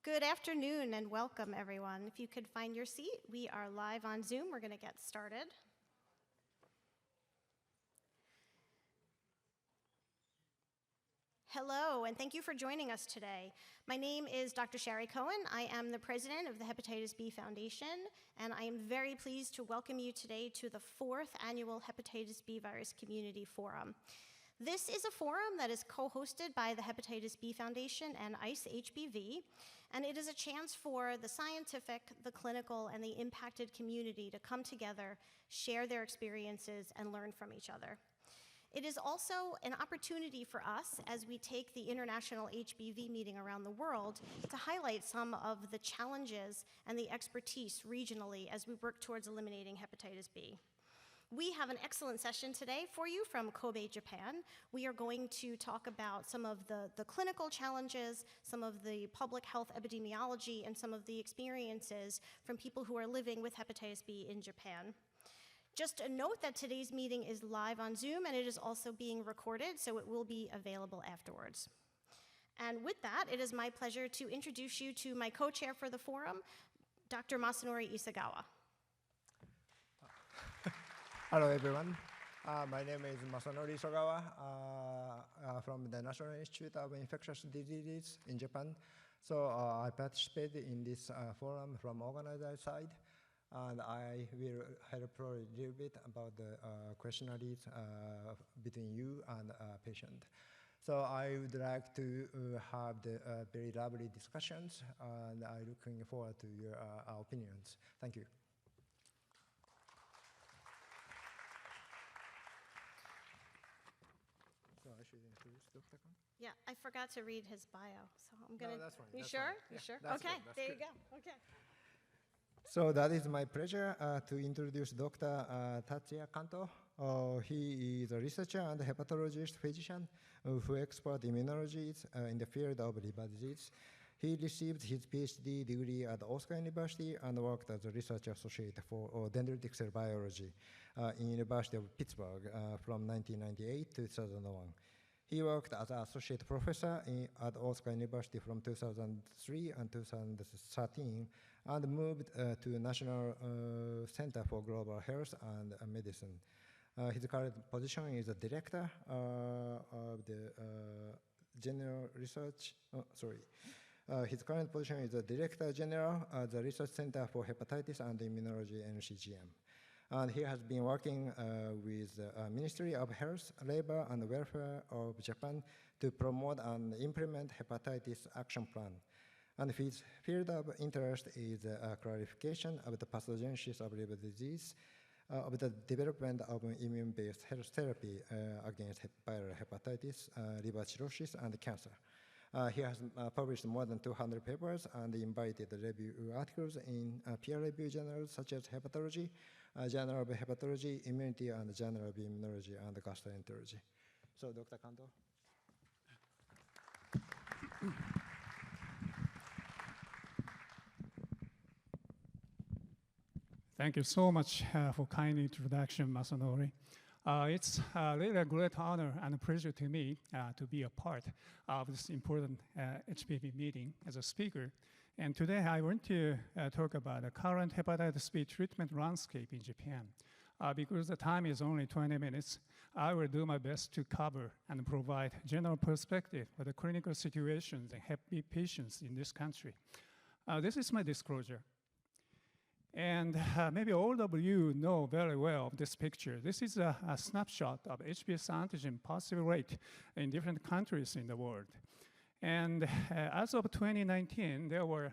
Good afternoon and welcome, everyone. If you could find your seat, we are live on Zoom. We're going to get started. Hello, and thank you for joining us today. My name is Dr. Shari Cohen. I am the president of the Hepatitis B Foundation, and I am very pleased to welcome you today to the 4th annual Hepatitis B Virus Community Forum. This is a forum that is co-hosted by the Hepatitis B Foundation and ICE-HBV, and it is a chance for the scientific, the clinical, and the impacted community to come together, share their experiences, and learn from each other. It is also an opportunity for us, as we take the International HBV Meeting around the world, to highlight some of the challenges and the expertise regionally as we work towards eliminating hepatitis B. We have an excellent session today for you from Kobe, Japan. We are going to talk about some of the clinical challenges, some of the public health epidemiology, and some of the experiences from people who are living with hepatitis B in Japan. Just a note that today's meeting is live on Zoom and it is also being recorded, so it will be available afterwards. And with that, it is my pleasure to introduce you to my co-chair for the forum, Dr. Masanori Isagawa. Hello, everyone. My name is Masanori Isagawa from the National Institute of Infectious Diseases in Japan. So I participated in this forum from organizer side. And I will help a little bit about the questionnaires between you and patient. So I would like to have the very lovely discussions, and I'm looking forward to your opinions. Thank you. So I should introduce Dr. Khan? Yeah, I forgot to read his bio, so I'm gonna. No, that's fine. You that's sure? Fine. You Yeah, sure? that's Okay, good. there Good. you go. Okay. So that is my pleasure to introduce Dr. Tatsuya Kanto. He is a researcher and hepatologist physician who expert immunology in the field of liver disease. He received his PhD degree at Osaka University and worked as a research associate for dendritic cell biology in University of Pittsburgh from 1998 to 2001. He worked as an associate professor at Osaka University from 2003 and 2013 and moved to National Center for Global Health and Medicine. His current position is a director of the General Research, his current position is a Director General at the Research Center for Hepatitis and Immunology, NCGM. And he has been working with the Ministry of Health, Labor and Welfare of Japan to promote and implement hepatitis action plan. And his field of interest is clarification of the pathogenesis of liver disease, of the development of immune-based health therapy against viral hepatitis, liver cirrhosis, and cancer. He has published more than 200 papers and invited review articles in peer-reviewed journals such as Hepatology, Journal of Hepatology, Immunity, and Journal of Immunology and Gastroenterology. So, Dr. Kanto. Thank you so much for kind introduction, Masanori. It's really a great honor and a pleasure to me to be a part of this important HBV meeting as a speaker. And today I want to talk about the current hepatitis B treatment landscape in Japan. Because the time is only 20 minutes, I will do my best to cover and provide general perspective of the clinical situations in Hep B patients in this country. This is my disclosure. And maybe all of you know very well this picture. This is a snapshot of HBs antigen positive rate in different countries in the world. And as of 2019, there were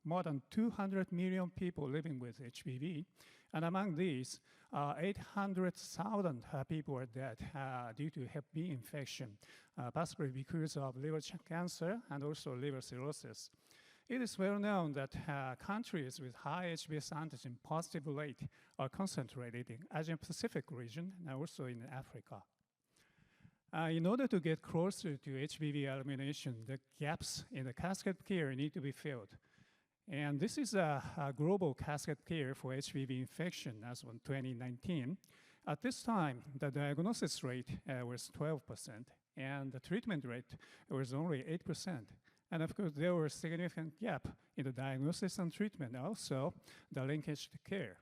more than 200 million people living with HBV. And among these, 800,000 people are dead due to Hep B infection, possibly because of liver cancer and also liver cirrhosis. It is well known that countries with high HBs antigen positive rate are concentrated in Asia-Pacific region and also in Africa. In order to get closer to HBV elimination, the gaps in the cascade care need to be filled. And this is a global cascade care for HBV infection as of 2019. At this time, the diagnosis rate was 12%, and the treatment rate was only 8%. And of course, there was a significant gap in the diagnosis and treatment, also the linkage to care.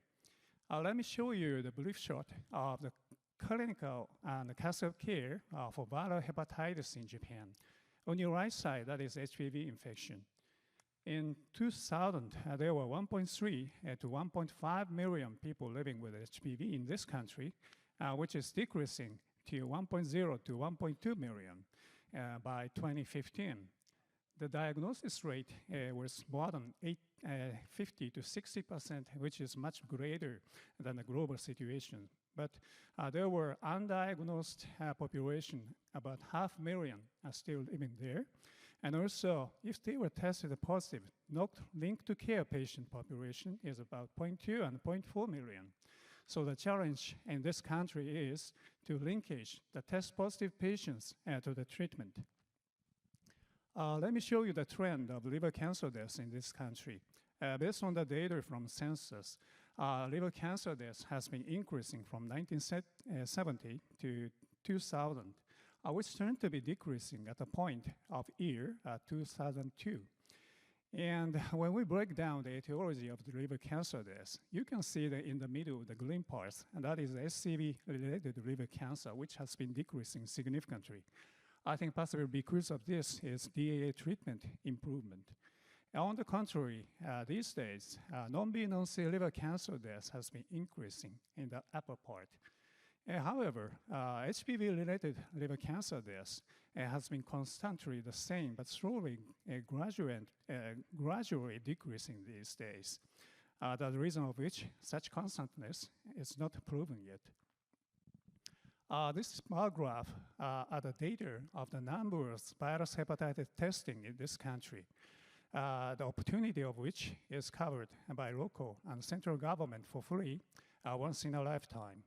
Let me show you the brief shot of the clinical and casual care for viral hepatitis in Japan. On your right side, that is HBV infection. In 2000, there were 1.3 to 1.5 million people living with HBV in this country, which is decreasing to 1.0 to 1.2 million by 2015. The diagnosis rate was more than 50 to 60%, which is much greater than the global situation. But there were undiagnosed population, about 500,000 are still living there. And also, if they were tested positive, not linked to care patient population is about 0.2 and 0.4 million. So the challenge in this country is to linkage the test positive patients to the treatment. Let me show you the trend of liver cancer deaths in this country. Based on the data from census, liver cancer deaths has been increasing from 1970 to 2000, which turned to be decreasing at the point of year 2002. And when we break down the etiology of the liver cancer deaths, you can see that in the middle, the green parts, and that is SCV-related liver cancer, which has been decreasing significantly. I think possibly because of this is DAA treatment improvement. On the contrary, these days, non-B, non-C liver cancer deaths has been increasing in the upper part. However, HBV-related liver cancer deaths has been constantly the same, but slowly, gradually decreasing these days. The reason of which such constantness is not proven yet. This bar graph are the data of the number of virus hepatitis testing in this country, the opportunity of which is covered by local and central government for free once in a lifetime.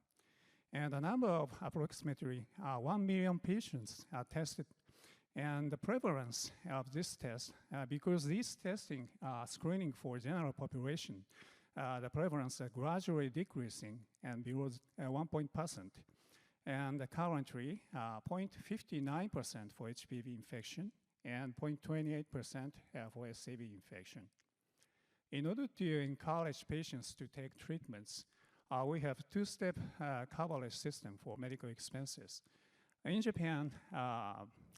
And the number of approximately 1 million patients are tested. And the prevalence of this test, because these testing screening for general population, the prevalence is gradually decreasing and below 1%. And currently, 0.59% for HBV infection and 0.28% for SAV infection. In order to encourage patients to take treatments, we have two-step coverage system for medical expenses. In Japan,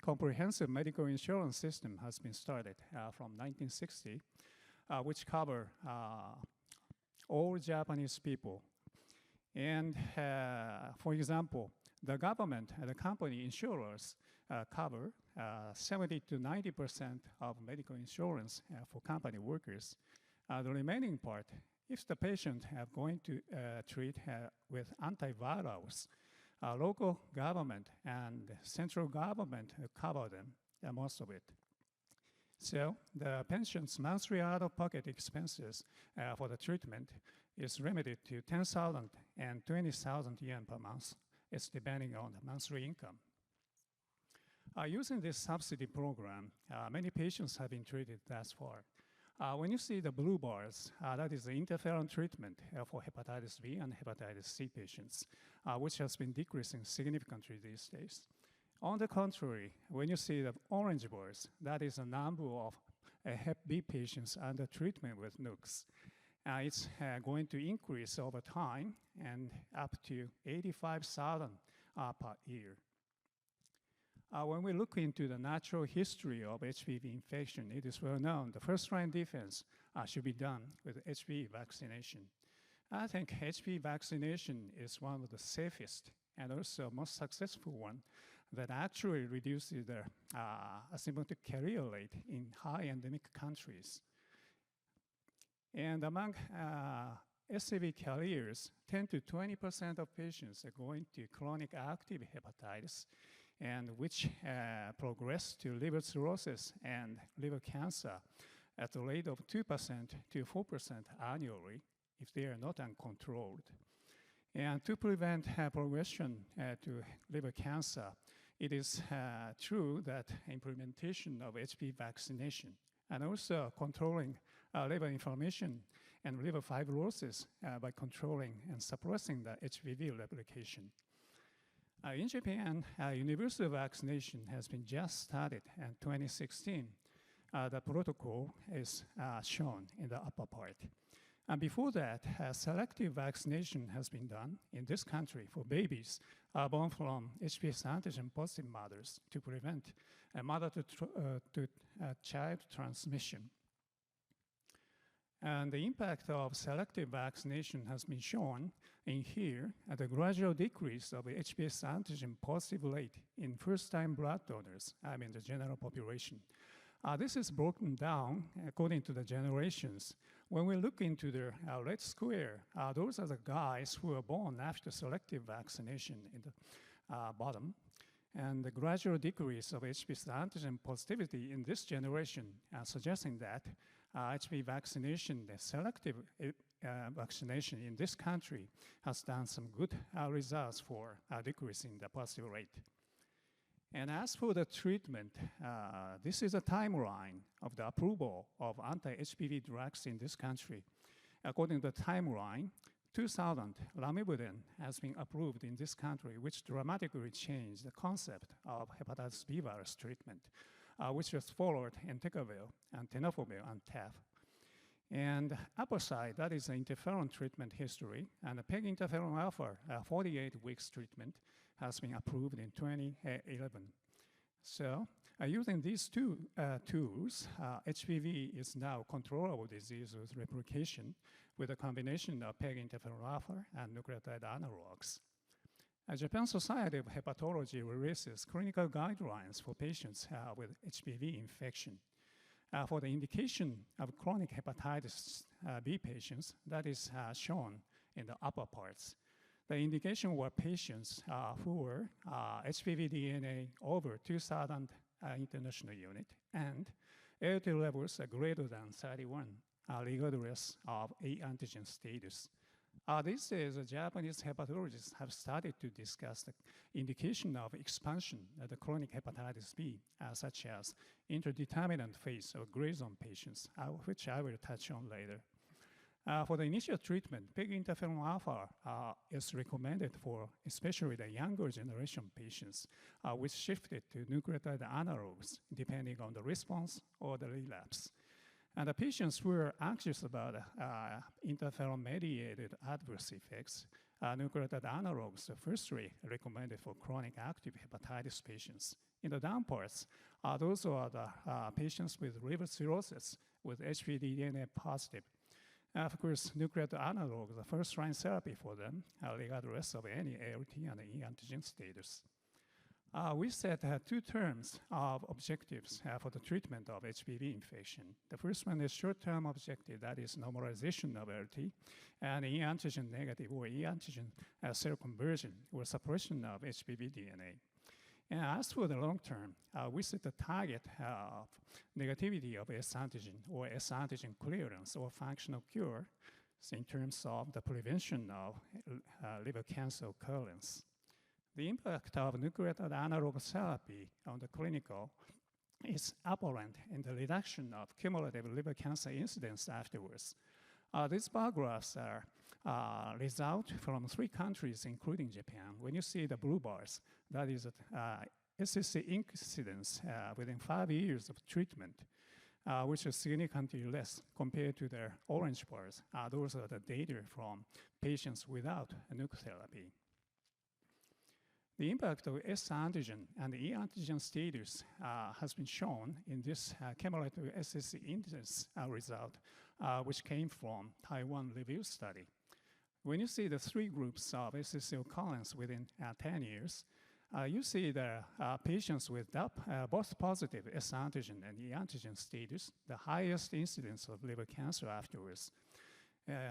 comprehensive medical insurance system has been started from 1960, which cover all Japanese people. And for example, the government and the company insurers cover 70 to 90% of medical insurance for company workers. The remaining part, if the patient have going to treat with antivirals, local government and central government cover them, most of it. So the patient's monthly out-of-pocket expenses for the treatment is limited to 10,000 and 20,000 yen per month. It's depending on the monthly income. Using this subsidy program, many patients have been treated thus far. When you see the blue bars, that is the interferon treatment for hepatitis B and hepatitis C patients, which has been decreasing significantly these days. On the contrary, when you see the orange bars, that is the number of Hep B patients under treatment with NUCs. It's going to increase over time and up to 85,000 per year. When we look into the natural history of HBV infection, it is well known the first-line defense should be done with HBV vaccination. I think HBV vaccination is one of the safest and also most successful one that actually reduces the asymptomatic carrier rate in high endemic countries. And among SAV carriers, 10 to 20% of patients are going to chronic active hepatitis, and which progress to liver cirrhosis and liver cancer at the rate of 2% to 4% annually if they are not uncontrolled. And to prevent progression to liver cancer, it is true that implementation of HBV vaccination and also controlling liver inflammation and liver fibrosis by controlling and suppressing the HBV replication. In Japan, universal vaccination has been just started in 2016. The protocol is shown in the upper part. And before that, selective vaccination has been done in this country for babies born from HBs antigen positive mothers to prevent mother-to-child transmission. And the impact of selective vaccination has been shown in here at a gradual decrease of HBs antigen positive rate in first-time blood donors, the general population. This is broken down according to the generations. When we look into the red square, those are the guys who were born after selective vaccination in the bottom. And the gradual decrease of HBs antigen positivity in this generation, suggesting that HBV vaccination, the selective vaccination in this country, has done some good results for decreasing the positive rate. And as for the treatment, this is a timeline of the approval of anti-HBV drugs in this country. According to the timeline, 2000, lamivudine has been approved in this country, which dramatically changed the concept of hepatitis B virus treatment, which was followed entecavir and tenofovir and TAF. And upper side, that is the interferon treatment history, and the PEG interferon alpha 48 weeks treatment has been approved in 2011. So using these two tools, HBV is now controllable disease with replication with a combination of PEG interferon alpha and nucleotide analogs. Japan Society of Hepatology releases clinical guidelines for patients with HBV infection. For the indication of chronic hepatitis B patients, that is shown in the upper parts. The indication were patients who were HBV DNA over 2,000 international unit and ALT levels are greater than 31, regardless of A antigen status. These days, Japanese hepatologists have started to discuss the indication of expansion of the chronic hepatitis B, such as interdeterminant phase or gray zone patients, which I will touch on later. For the initial treatment, PEG interferon alpha is recommended for especially the younger generation patients, which shifted to nucleotide analogs depending on the response or the relapse. And the patients who are anxious about interferon-mediated adverse effects, nucleotide analogs are firstly recommended for chronic active hepatitis patients. In the down parts, those are the patients with liver cirrhosis with HBV DNA positive. Of course, nucleotide analogs, the first-line therapy for them, regardless of any ALT and E antigen status. We set two terms of objectives for the treatment of HBV infection. The first one is short-term objective, that is normalization of ALT, and E antigen negative or E antigen cell conversion or suppression of HBV DNA. And as for the long term, we set the target of negativity of S antigen or S antigen clearance or functional cure in terms of the prevention of liver cancer occurrence. The impact of nucleotide analog therapy on the clinical is apparent in the reduction of cumulative liver cancer incidence afterwards. These bar graphs are result from 3 countries, including Japan. When you see the blue bars, that is SSC incidence within 5 years of treatment, which is significantly less compared to the orange bars. Those are the data from patients without nuke therapy. The impact of S antigen and E antigen status has been shown in this cumulative SSC incidence result, which came from Taiwan review study. When you see the 3 groups of SSC occurrence within 10 years, you see the patients with both positive S antigen and E antigen status, the highest incidence of liver cancer afterwards.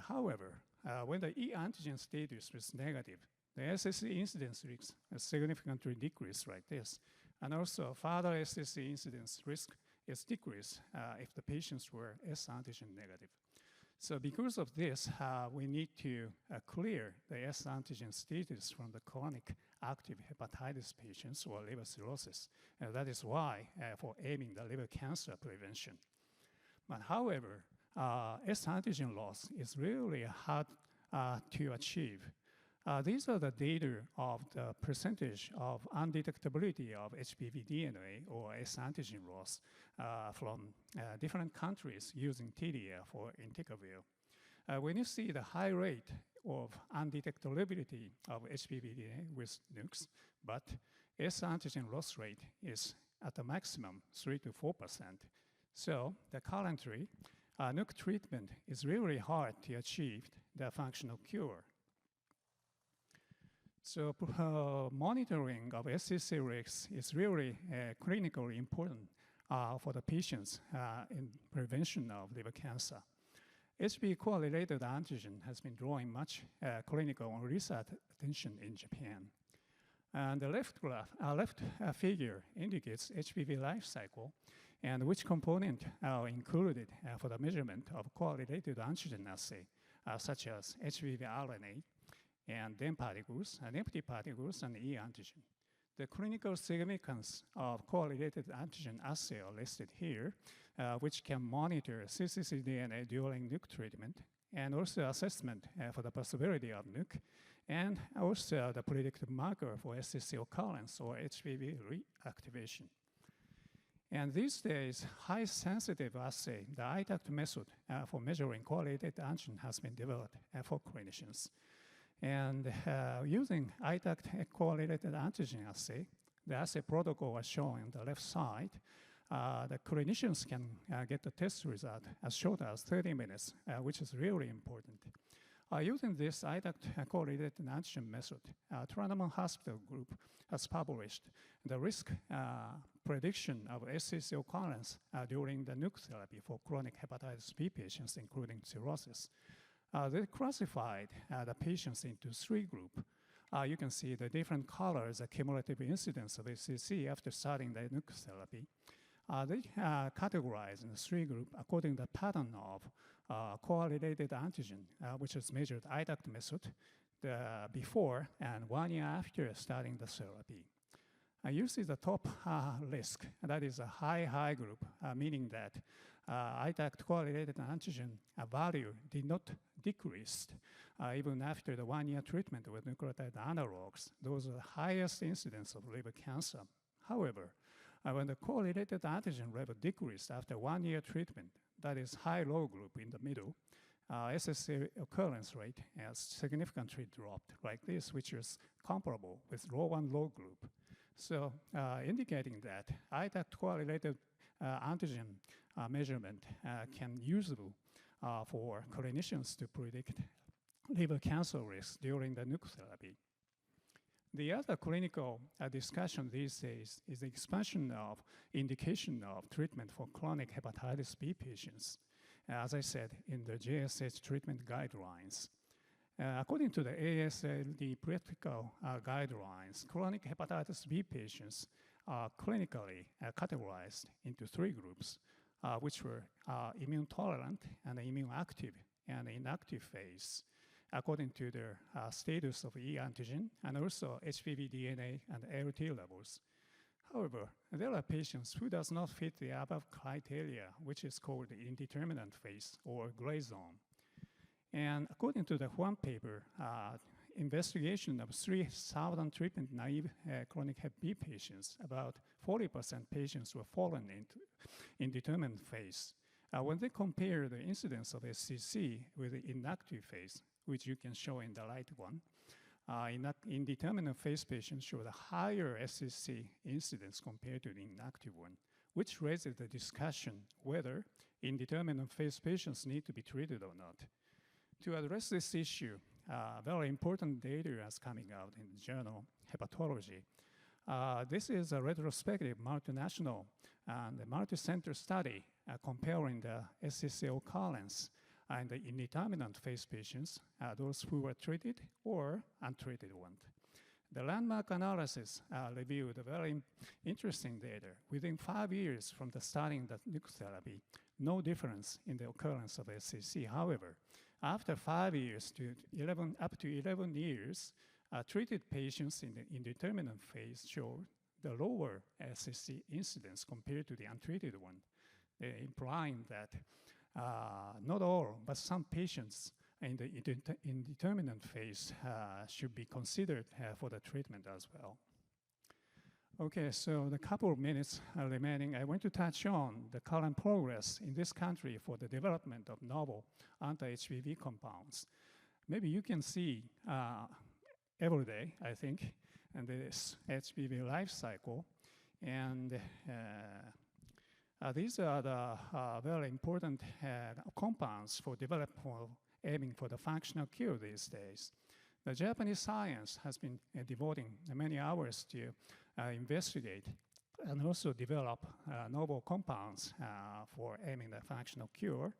However, when the E antigen status was negative, the SSC incidence risk significantly decreased like this. And also, further SSC incidence risk is decreased if the patients were S antigen negative. So because of this, we need to clear the S antigen status from the chronic active hepatitis patients or liver cirrhosis. And that is why for aiming the liver cancer prevention. But however, S antigen loss is really hard to achieve. These are the data of the percentage of undetectability of HBV DNA or S antigen loss from different countries using TDF or Entecavir. When you see the high rate of undetectability of HBV DNA with nukes, but S antigen loss rate is at the maximum 3 to 4%. So the currently, nuke treatment is really hard to achieve the functional cure. So monitoring of SCC risks is really clinically important for the patients in prevention of liver cancer. HB correlated antigen has been drawing much clinical research attention in Japan. And the left figure indicates HBV life cycle and which component are included for the measurement of correlated antigen assay, such as HBV RNA, and DEN particles, and empty particles, and E antigen. The clinical significance of correlated antigen assay are listed here, which can monitor cccDNA during nuke treatment, and also assessment for the possibility of nuke, and also the predictive marker for SCC occurrence or HBV reactivation. And these days, high sensitive assay, the ITACT method for measuring correlated antigen has been developed for clinicians. And using ITACT correlated antigen assay, the assay protocol is shown on the left side. The clinicians can get the test result as short as 30 minutes, which is really important. Using this ITACT correlated antigen method, Toranomon Hospital Group has published the risk prediction of SCC occurrence during the nuke therapy for chronic hepatitis B patients, including cirrhosis. They classified the patients into 3 groups. You can see the different colors, the cumulative incidence of SCC after starting the nuke therapy. They categorize in 3 groups according to the pattern of correlated antigen, which is measured ITACT method, the before and 1 year after starting the therapy. You see the top risk, that is a high group, meaning that ITACT correlated antigen value did not decrease even after the 1 year treatment with nucleotide analogs. Those are the highest incidence of liver cancer. However, when the correlated antigen level decreased after 1 year treatment, that is high-low group in the middle, SSC occurrence rate has significantly dropped like this, which is comparable with low and low group. So indicating that ITACT correlated antigen measurement can usable for clinicians to predict liver cancer risk during the nuke therapy. The other clinical discussion these days is the expansion of indication of treatment for chronic hepatitis B patients, as I said, in the JSH treatment guidelines. According to the ASLD practical guidelines, chronic hepatitis B patients are clinically categorized into 3 groups, which were immune tolerant and immune active and inactive phase, according to their status of E antigen and also HBV DNA and LT levels. However, there are patients who does not fit the above criteria, which is called the indeterminate phase or gray zone. And according to the Huang paper, investigation of 3,000 treatment-naive chronic Hep B patients, about 40% patients were fallen into indeterminate phase. When they compare the incidence of SCC with the inactive phase, which you can show in the right one, indeterminate phase patients show the higher SCC incidence compared to the inactive one, which raises the discussion whether indeterminate phase patients need to be treated or not. To address this issue, very important data is coming out in the journal Hepatology. This is a retrospective multinational and multi-center study comparing the SCC occurrence and the indeterminate phase patients, those who were treated or untreated ones. The landmark analysis reviewed very interesting data. Within 5 years from the starting the nuke therapy, no difference in the occurrence of SCC. However, after 5 years to up to 11 years, treated patients in the indeterminate phase showed the lower SCC incidence compared to the untreated one, implying that not all, but some patients in the indeterminate phase should be considered for the treatment as well. Okay, so the couple of minutes remaining, I want to touch on the current progress in this country for the development of novel anti-HBV compounds. Maybe you can see every day, I think, and this HBV life cycle. And these are the very important compounds for aiming for the functional cure these days. The Japanese science has been devoting many hours to investigate and also develop novel compounds for aiming the functional cure.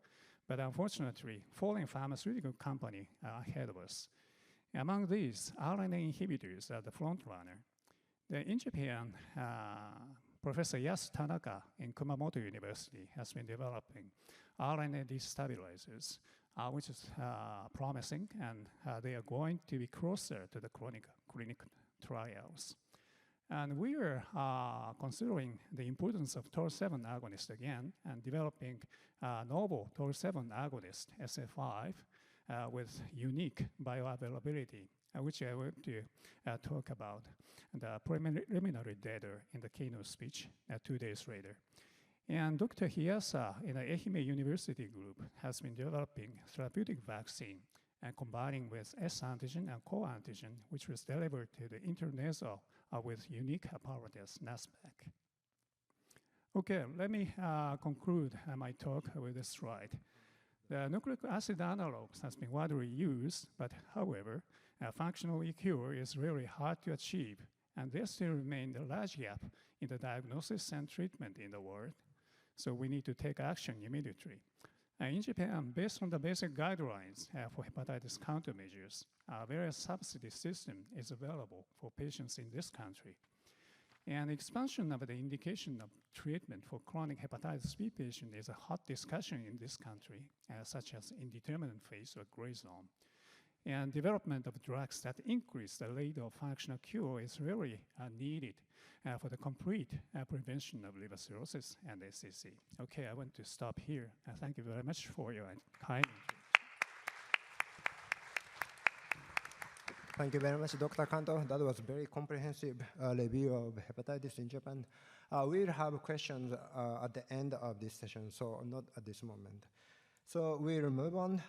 But unfortunately, foreign pharmaceutical companies are ahead of us. Among these, RNA inhibitors are the front runner. In Japan, Professor Yasu Tanaka in Kumamoto University has been developing RNA destabilizers, which is promising, and they are going to be closer to the clinical trials. And we are considering the importance of TOR7 agonist again and developing novel TOR7 agonist, SF5, with unique bioavailability, which I want to talk about the preliminary data in the keynote speech 2 days later. And Dr. Hiyasa in the Ehime University group has been developing therapeutic vaccine and combining with S antigen and co antigen, which was delivered to the intranasal with unique apparatus, NASPAC. Okay, let me conclude my talk with this slide. The nucleic acid analogs has been widely used, but however, functional cure is really hard to achieve, and there still remains a large gap in the diagnosis and treatment in the world. So we need to take action immediately. In Japan, based on the basic guidelines for hepatitis countermeasures, various subsidy system is available for patients in this country. And expansion of the indication of treatment for chronic hepatitis B patient is a hot discussion in this country, such as indeterminate phase or gray zone. And development of drugs that increase the rate of functional cure is really needed for the complete prevention of liver cirrhosis and SCC. Okay, I want to stop here. Thank you very much for your kind interest. Thank you very much, Dr. Kanto. That was a very comprehensive review of hepatitis in Japan. We'll have questions at the end of this session, so not at this moment. So we'll move on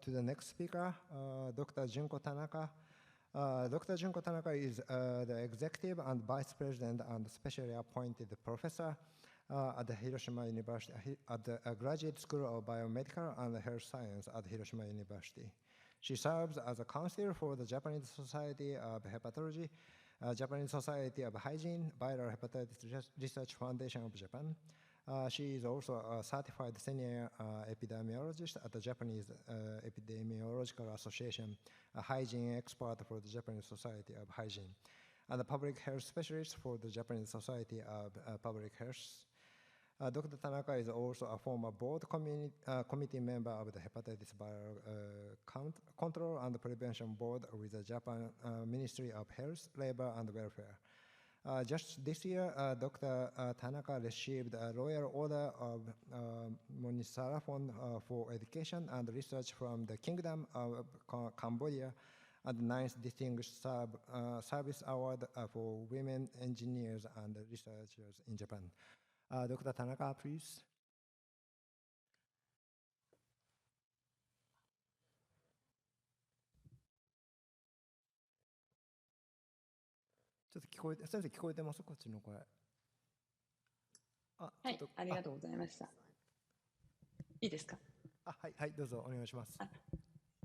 to the next speaker, Dr. Junko Tanaka. Dr. Junko Tanaka is the executive and vice president and specially appointed professor at the Hiroshima University, at the Graduate School of Biomedical and Health Science at Hiroshima University. She serves as a counselor for the Japanese Society of Hepatology, Japanese Society of Hygiene, Viral Hepatitis Research Foundation of Japan. She is also a certified senior epidemiologist at the Japanese Epidemiological Association, a hygiene expert for the Japanese Society of Hygiene, and a public health specialist for the Japanese Society of Public Health. Dr. Tanaka is also a former board committee member of the Hepatitis Viral Control and Prevention Board with the Japan Ministry of Health, Labor and Welfare. Just this year, Dr. Tanaka received a Royal Order of Monisarafon for Education and Research from the Kingdom of Cambodia and the 9th Distinguished Service Award for Women Engineers and Researchers in Japan. Dr. Tanaka, please. ちょっと聞こえて、先生聞こえてます？こっちの声。はい、ありがとうございました。いいですか？はい、はい、どうぞお願いします。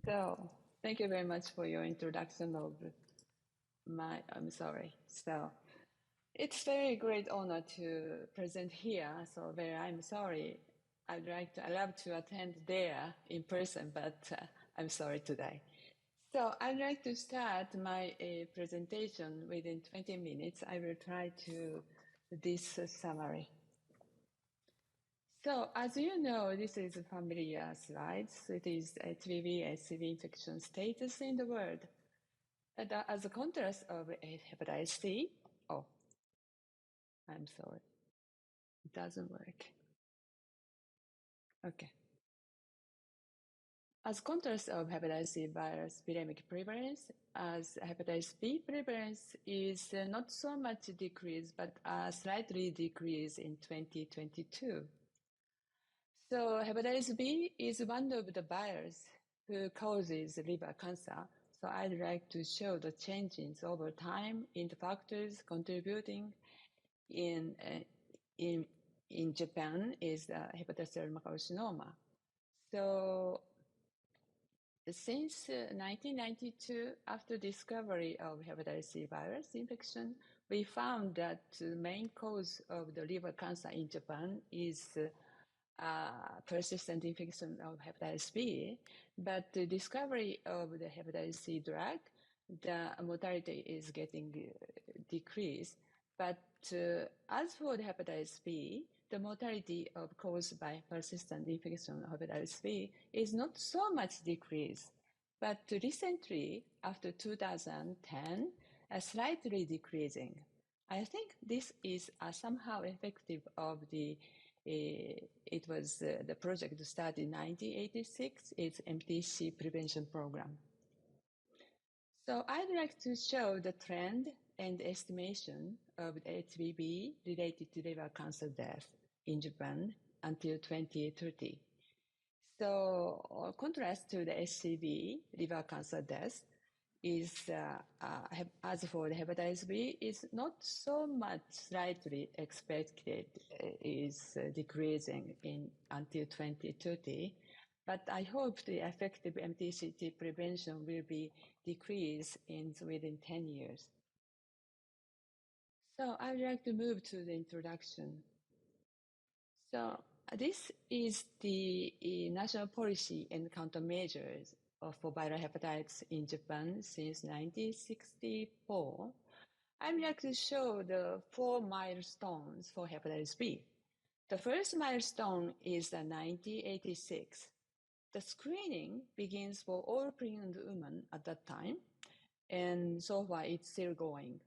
So, thank you very much for your introduction of I'm sorry. So, it's very great honor to present here. So, I'm sorry. I love to attend there in person, but I'm sorry today. So I'd like to start my presentation within 20 minutes. I will try to this summary. So as you know, this is a familiar slide. So it is HBV/HCV infection status in the world. And as a contrast of hepatitis C, I'm sorry, it doesn't work. Okay. As contrast of hepatitis C virus epidemic prevalence, as hepatitis B prevalence is not so much decreased, but slightly decreased in 2022. So hepatitis B is one of the virus who causes liver cancer. So I'd like to show the changes over time in the factors contributing in Japan is hepatocellular carcinoma. So since 1992, after discovery of hepatitis C virus infection, we found that the main cause of the liver cancer in Japan is persistent infection of hepatitis B, but the discovery of the hepatitis C drug, the mortality is getting decreased. But as for the hepatitis B, the mortality caused by persistent infection of hepatitis B is not so much decreased. But recently, after 2010, slightly decreasing. I think this is somehow effective of the it was the project started in 1986. It's MTC prevention program. So I'd like to show the trend and estimation of the HBV related to liver cancer death in Japan until 2030. So contrast to the HCV liver cancer death is, as for the hepatitis B, is not so much slightly expected is decreasing until 2030. But I hope the effective MTCT prevention will be decreased within 10 years. So I would like to move to the introduction. So this is the national policy and countermeasures for viral hepatitis in Japan since 1964. I would like to show the 4 milestones for hepatitis B. The first milestone is the 1986. The screening begins for all pregnant women at that time, and so far it's still going.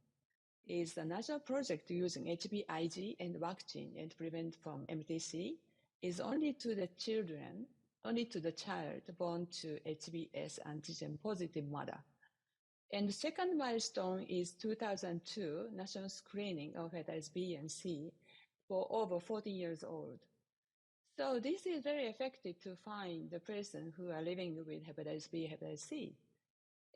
Is a national project using HBIG and vaccine and prevent from MTC is only to the child born to HBs antigen positive mother. And the second milestone is 2002 national screening of hepatitis B and C for over 40 years old. So this is very effective to find the person who are living with hepatitis B, hepatitis C.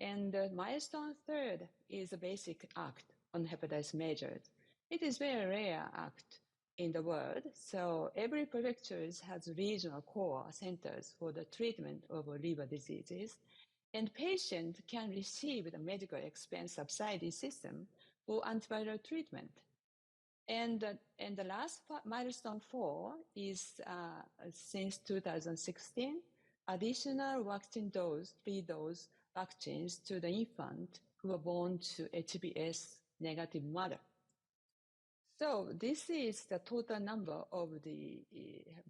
And the milestone third is a basic act on hepatitis measures. It is very rare act in the world, so every prefecture has regional core centers for the treatment of liver diseases, and patients can receive the medical expense subsidy system for antiviral treatment. And the last milestone 4 is since 2016, additional vaccine dose, 3-dose vaccines to the infant who are born to HBs negative mother. So this is the total number of the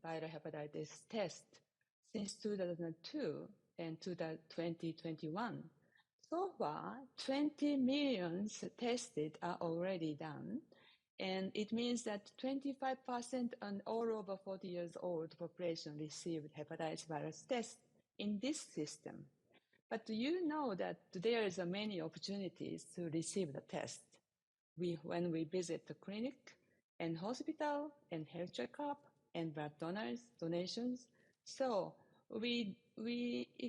viral hepatitis test since 2002 and 2021. So far, 20 million tested are already done, and it means that 25% on all over 40 years old population received hepatitis virus test in this system. But you know that there is many opportunities to receive the test. When we visit the clinic and hospital and health checkup and blood donations. So we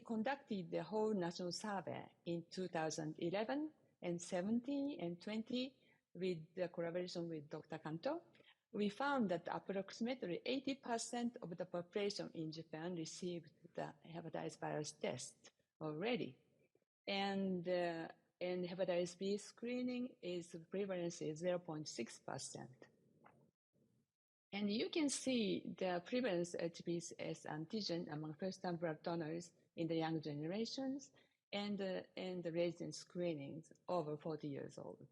conducted the whole national survey in 2011 and 17 and 20 with the collaboration with Dr. Kanto. We found that approximately 80% of the population in Japan received the hepatitis virus test already. And hepatitis B screening prevalence is 0.6%. And you can see the prevalence of HBs antigen among first-time blood donors in the young generations and the resident screenings over 40 years old.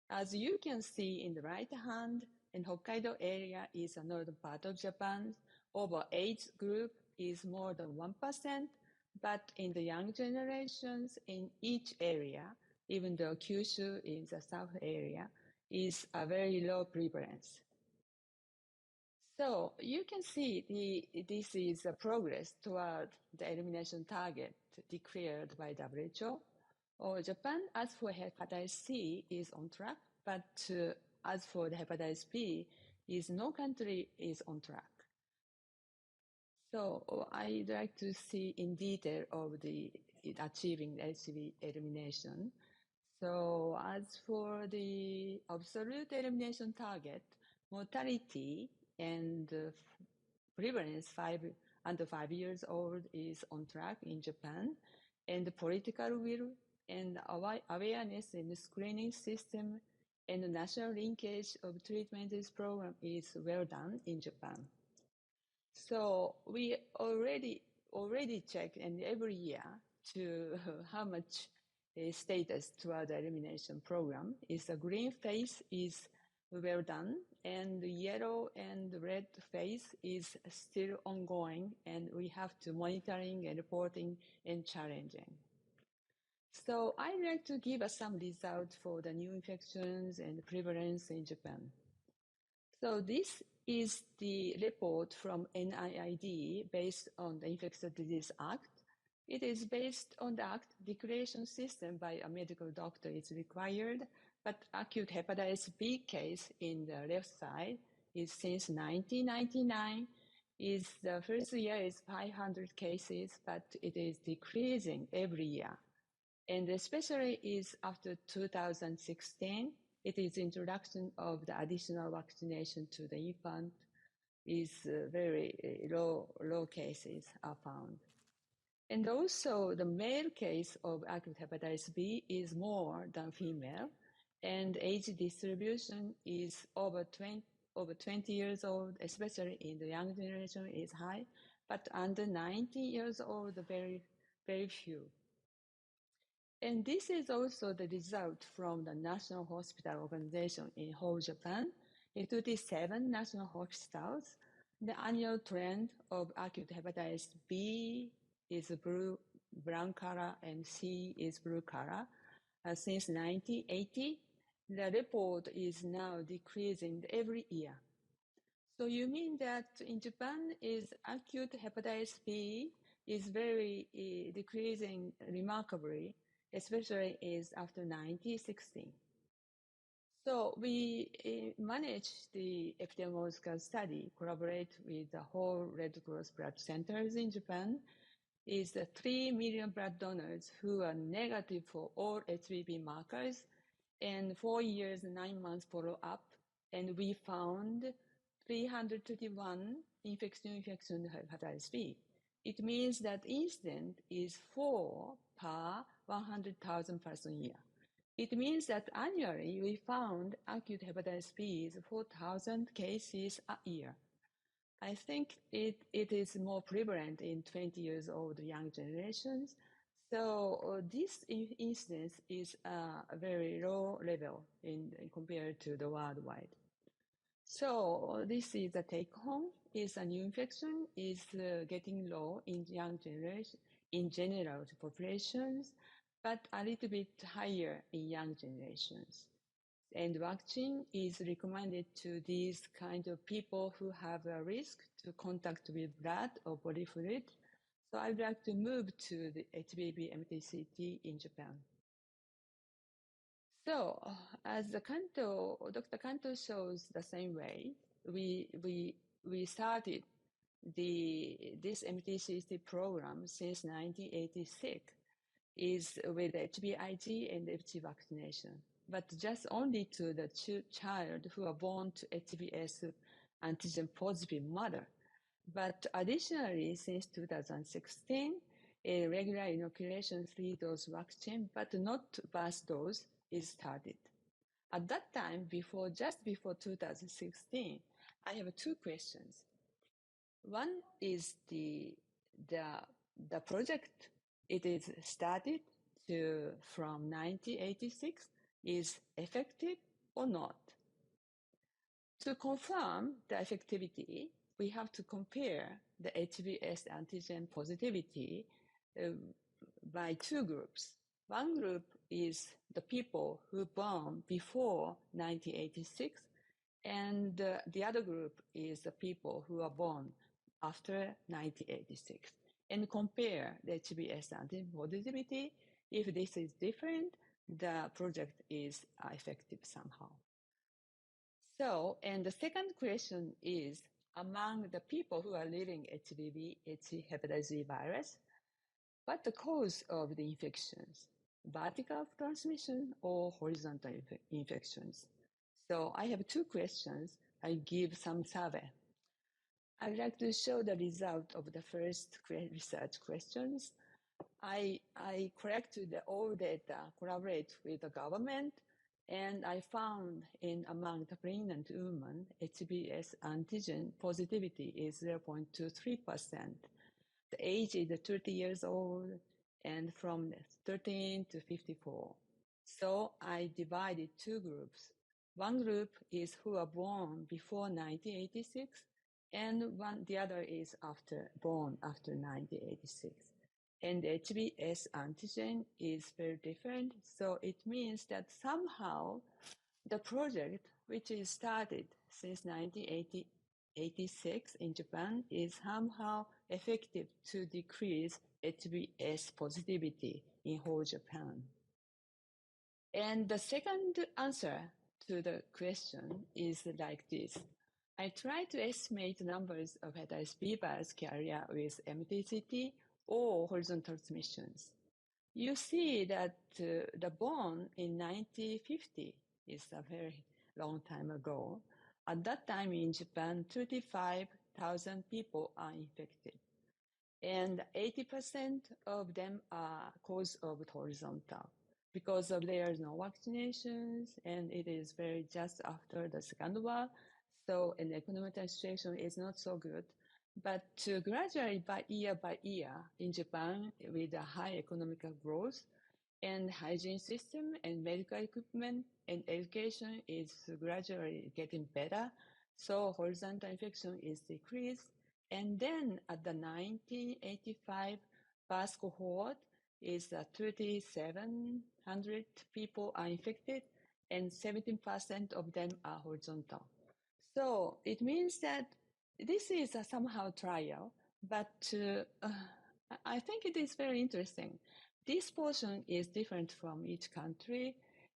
As you can see in the right hand, in Hokkaido area is a northern part of Japan, over age group is more than 1%, but in the young generations in each area, even though Kyushu is the south area, is a very low prevalence. So you can see this is a progress toward the elimination target declared by WHO. Or Japan, as for hepatitis C, is on track, but as for the hepatitis B, no country is on track. So I'd like to see in detail of achieving the HBV elimination. So as for the absolute elimination target, mortality and prevalence under 5 years old is on track in Japan, and the political will and awareness in the screening system and the national linkage of treatment program is well done in Japan. So we already check and every year to how much status toward the elimination program is the green phase is well done, and the yellow and red phase is still ongoing, and we have to monitoring and reporting and challenging. So I'd like to give us some results for the new infections and prevalence in Japan. So this is the report from NIID based on the Infectious Disease Act. It is based on the Act declaration system by a medical doctor is required, but acute hepatitis B case in the left side is since 1999. The first year is 500 cases, but it is decreasing every year. And especially is after 2016, it is introduction of the additional vaccination to the infant is very low cases are found. And also the male case of acute hepatitis B is more than female, and age distribution is over 20 years old, especially in the young generation is high, but under 90 years old, very, very few. And this is also the result from the National Hospital Organization in whole Japan, including 7 national hospitals. The annual trend of acute hepatitis B is brown color and C is blue color. Since 1980, the report is now decreasing every year. So you mean that in Japan is acute hepatitis B is very decreasing remarkably, especially is after 1916. So we manage the epidemiological study, collaborate with the whole Red Cross blood centers in Japan, is the 3 million blood donors who are negative for all HBV markers, and 4 years, 9 months follow-up, and we found 331 infection hepatitis B. It means that incidence is 4 per 100,000 person year. It means that annually we found acute hepatitis B is 4,000 cases a year. I think it is more prevalent in 20 years old young generations. So this incidence is a very low level compared to the worldwide. So this is the take home, is a new infection is getting low in young generation, in general populations, but a little bit higher in young generations. And vaccine is recommended to these kind of people who have a risk to contact with blood or body fluid. So I'd like to move to the HBV MTCT in Japan. So as Dr. Kanto shows the same way, we started this MTCT program since 1986 is with HBIG and HB vaccination, but just only to the child who are born to HBs antigen positive mother. But additionally, since 2016, a regular inoculation 3-dose vaccine, but not birth dose, is started. At that time, just before 2016, I have 2 questions. One is the project. It is started from 1986 is effective or not. To confirm the effectivity, we have to compare the HBs antigen positivity by 2 groups. One group is the people who born before 1986, And the other group is the people who are born after 1986, and compare the HBs antigen positivity. If this is different, the project is effective somehow. So, and the second question is, among the people who are living HBV, hepatitis B virus, what the cause of the infections? Vertical transmission or horizontal infections? So I have two questions. I give some survey. I'd like to show the result of the first research questions. I collected all data, collaborate with the government, and I found among the pregnant women, HBs antigen positivity is 0.23%. The age is 30 years old and from 13 to 54. So I divided two groups. One group is who are born before 1986, and the other is born after 1986. And HBs antigen is very different. So it means that somehow the project, which is started since 1986 in Japan, is somehow effective to decrease HBs positivity in whole Japan. And the second answer to the question is like this. I try to estimate the numbers of hepatitis B virus carrier with MTCT or horizontal transmissions. You see that the born in 1950 is a very long time ago. At that time in Japan, 35,000 people are infected. And 80% of them are cause of horizontal because of there is no vaccinations, and it is very just after the Second War. So an economic situation is not so good. But gradually by year in Japan, with a high economic growth and hygiene system and medical equipment and education is gradually getting better. So horizontal infection is decreased. And then at the 1985 birth cohort is 3,700 people are infected and 17% of them are horizontal. So it means that this is a somehow trial, but I think it is very interesting. This portion is different from each country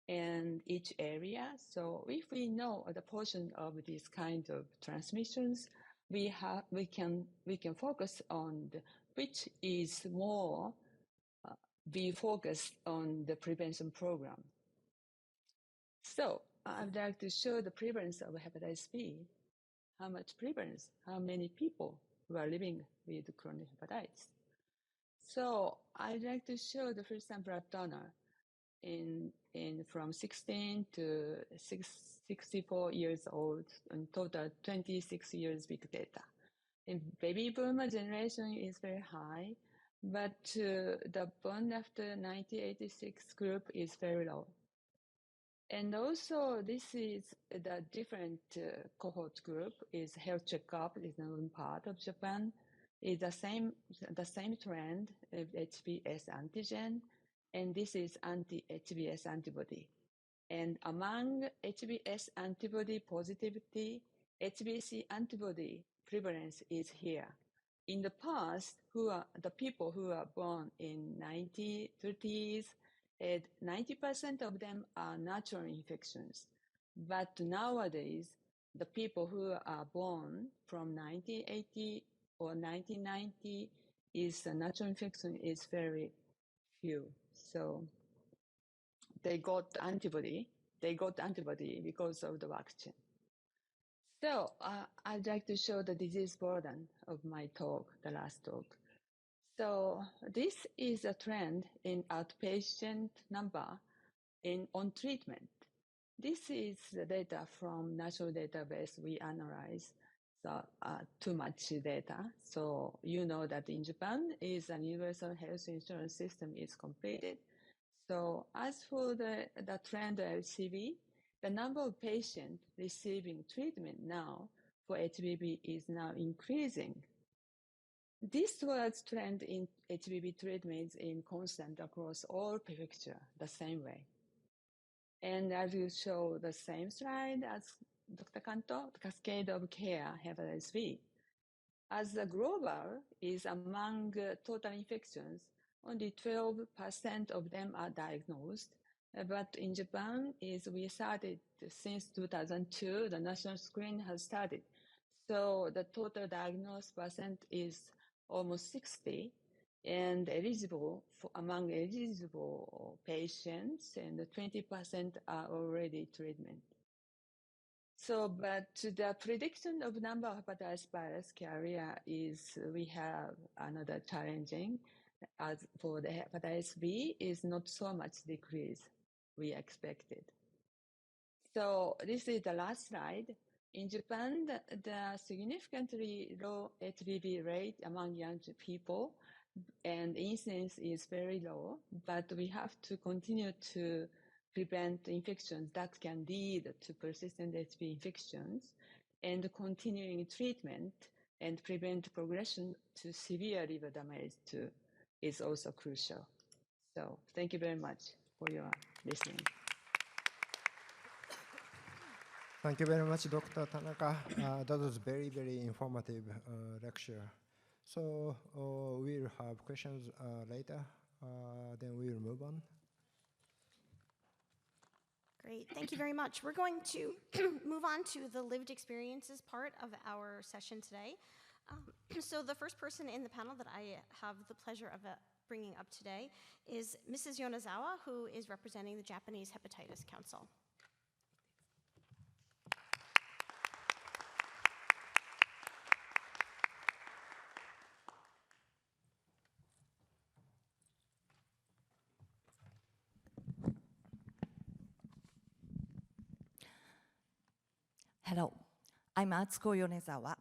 and each area. So if we know the portion of these kind of transmissions, we can focus on which is more be focused on the prevention program. So I'd like to show the prevalence of hepatitis B. How much prevalence? How many people who are living with chronic hepatitis? So I'd like to show the first-time blood donor in from 16 to 64 years old, in total 26 years big data. And baby boomer generation is very high, but the born after 1986 group is very low. And also, this is the different cohort group is health checkup is another part of Japan. Is the same trend of HBs antigen, and this is anti-HBs antibody. And among HBs antibody positivity, HBC antibody prevalence is here. In the past, who are the people who are born in 1930s, 90% of them are natural infections. But nowadays, the people who are born from 1980 or 1990 is natural infection is very few. So they got antibody because of the vaccine. So I'd like to show the disease burden of my talk, the last talk. So this is a trend in outpatient number on treatment. This is the data from national database we analyze. So too much data. So you know that in Japan is a universal health insurance system is completed. So as for the trend of HCV, the number of patients receiving treatment now for HBV is now increasing. This was trend in HBV treatments in constant across all prefecture the same way. And I will show the same slide as Dr. Kanto, cascade of care, hepatitis B. As the global is among total infections, only 12% of them are diagnosed. But in Japan, we started since 2002, the national screen has started. So the total diagnosed percent is almost 60, and among eligible patients, and 20% are already treatment. So, but the prediction of number of hepatitis virus carrier is, we have another challenging. As for the hepatitis B, is not so much decrease we expected. So this is the last slide. In Japan, the significantly low HBV rate among young people and incidence is very low, but we have to continue to prevent infections that can lead to persistent HBV infections, and continuing treatment and prevent progression to severe liver damage too is also crucial. So thank you very much for your listening. Thank you very much, Dr. Tanaka. That was very, very informative lecture. So we'll have questions later, then we'll move on. Great, thank you very much. We're going to move on to the lived experiences part of our session today. So the first person in the panel that I have the pleasure of bringing up today is Mrs. Yonezawa, who is representing the Japanese Hepatitis Council. Hello, I'm Atsuko Yonezawa.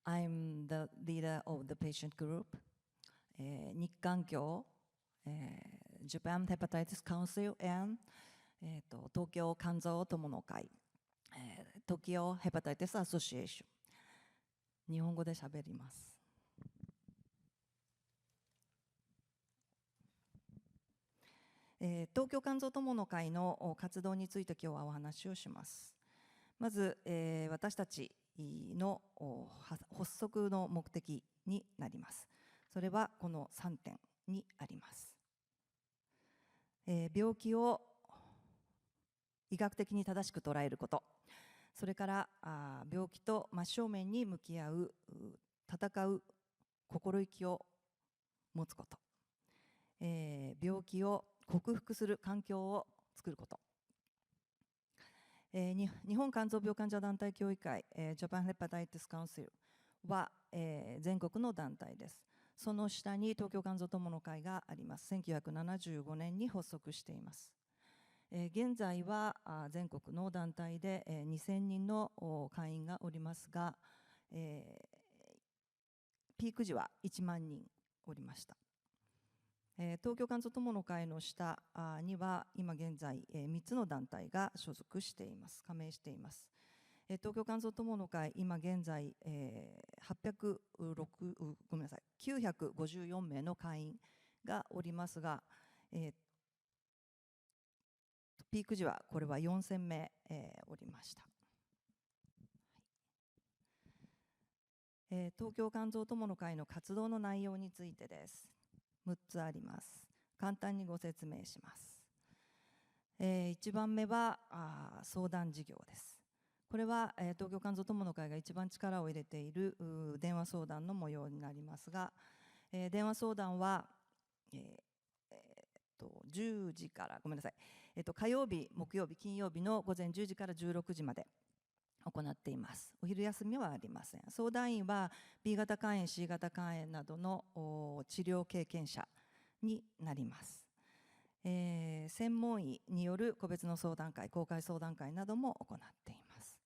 I'm the leader of the patient group, Nikkankyo, Japan Hepatitis Council, and Tokyo Kanzo Tomo no Kai, Tokyo Hepatitis Association. 日本語で喋ります。東京肝臓友の会の活動について今日はお話をします。まず、私たちの発足の目的になります。それはこの3点にあります。病気を医学的に正しく捉えること、それから病気と真正面に向き合う、戦う心意気を持つこと、病気を克服する環境を作ること、日本肝臓病患者団体協議会、Japan Hepatitis Council は、全国の団体です。その下に東京肝臓友の会があります。1975年に発足しています。現在は全国の団体で2000人の会員がおりますが、ピーク時は1万人おりました。東京肝臓友の会の下には今現在3つの団体が所属しています。加盟しています。東京肝臓友の会、今現在954名の会員がおりますが、ピーク時はこれは4000名おりました。東京肝臓友の会の活動の内容についてです。6つあります。簡単にご説明します。1番目は相談事業です。これは東京肝臓友の会が一番力を入れている電話相談の模様になりますが、電話相談は、10時からごめんなさい、火曜日、木曜日、金曜日の午前10時から16時まで行っています。お昼休みはありません。相談員は B 型肝炎、C 型肝炎などの治療経験者になります。専門医による個別の相談会、公開相談会なども行っています。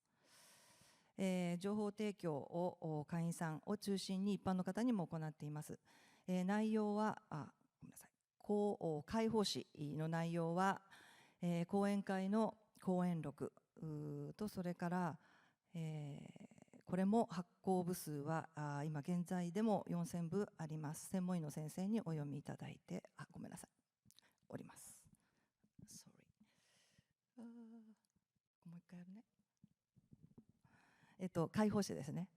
情報提供を会員さんを中心に一般の方にも行っています。内容はごめんなさい、会報誌の内容は、講演会の講演録と、それからこれも発行部数は今現在でも4000部あります。専門医の先生にお読みいただいて、ごめんなさい、おります。開放誌ですね。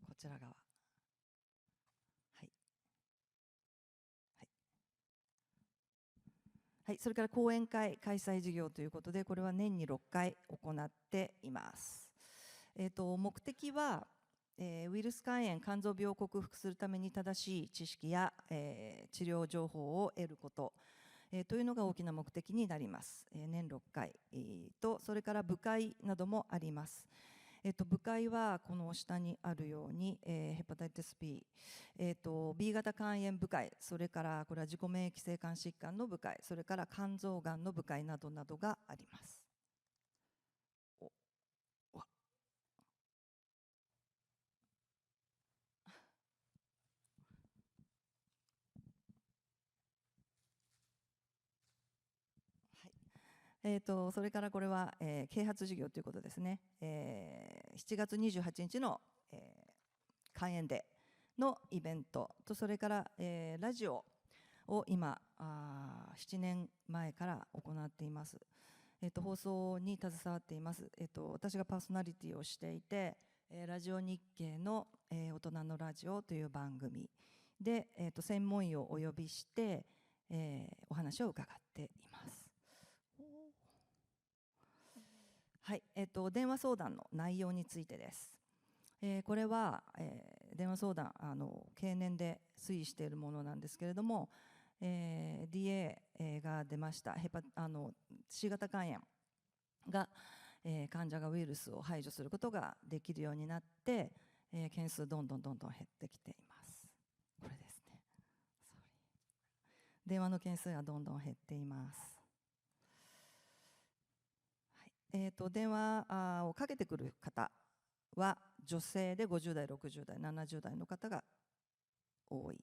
こちら側。はい。はい。はい、それから講演会開催事業ということで、これは年に6回行っています。目的は、ウイルス肝炎、肝臓病を克服するために正しい知識や、治療情報を得ること、というのが大きな目的になります。年6回、と、それから部会などもあります。部会はこの下にあるように、ヘパタイティス B、B 型肝炎部会、それからこれは自己免疫性肝疾患の部会、それから肝臓がんの部会などなどがあります。それからこれは、啓発事業ということですね。7月28日の、肝炎デーのイベントと、それから、ラジオを今7年前から行っています。放送に携わっています。私がパーソナリティをしていて、ラジオ日経の、大人のラジオという番組で、専門医をお呼びして、お話を伺っています。はい、電話相談の内容についてです。これは、電話相談経年で推移しているものなんですけれども、DA が出ました。C 型肝炎が、患者がウイルスを排除することができるようになって、件数どんどん減ってきています。これですね。電話の件数がどんどん減っています。電話をかけてくる方は女性で50代、60代、70代の方が多い。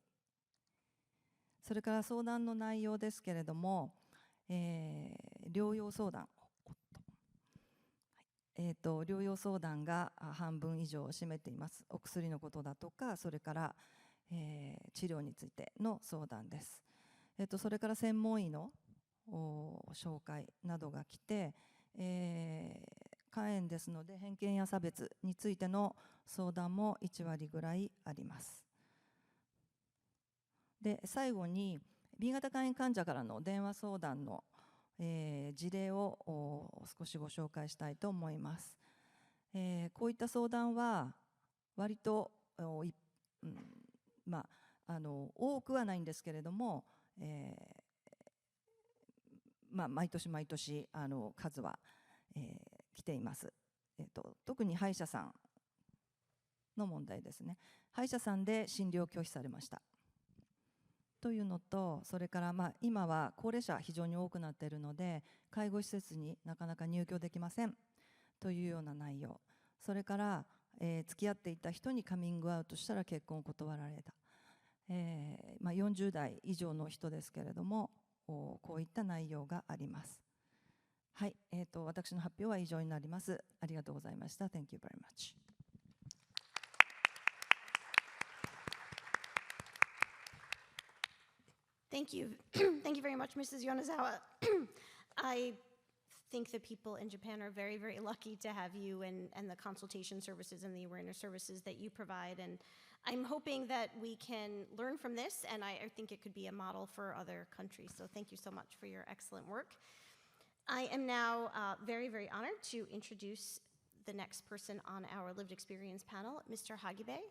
それから相談の内容ですけれども、療養相談、療養相談が半分以上を占めています。お薬のことだとか、それから、治療についての相談です。それから専門医の紹介などが来て、肝炎ですので偏見や差別についての相談も1割ぐらいあります。で、最後に B 型肝炎患者からの電話相談の、事例を少しご紹介したいと思います。こういった相談は割と多くはないんですけれども、毎年数は、来ています。特に歯医者さんの問題ですね。歯医者さんで診療拒否されましたというのと、それから、今は高齢者非常に多くなっているので介護施設になかなか入居できませんというような内容、それから、付き合っていた人にカミングアウトしたら結婚を断られた、40代以上の人ですけれども、こういった内容があります。はい、私の発表は以上になります。ありがとうございました。Thank you very much. Thank you. Thank you very much, Mrs. Yonezawa. I think that people in Japan are very, very lucky to have you and the consultation services and the awareness services that you provide. And I'm hoping that we can learn from this, and I think it could be a model for other countries. So thank you so much for your excellent work. I am now very, very honored to introduce the next person on our lived experience panel, Mr. Hagibe.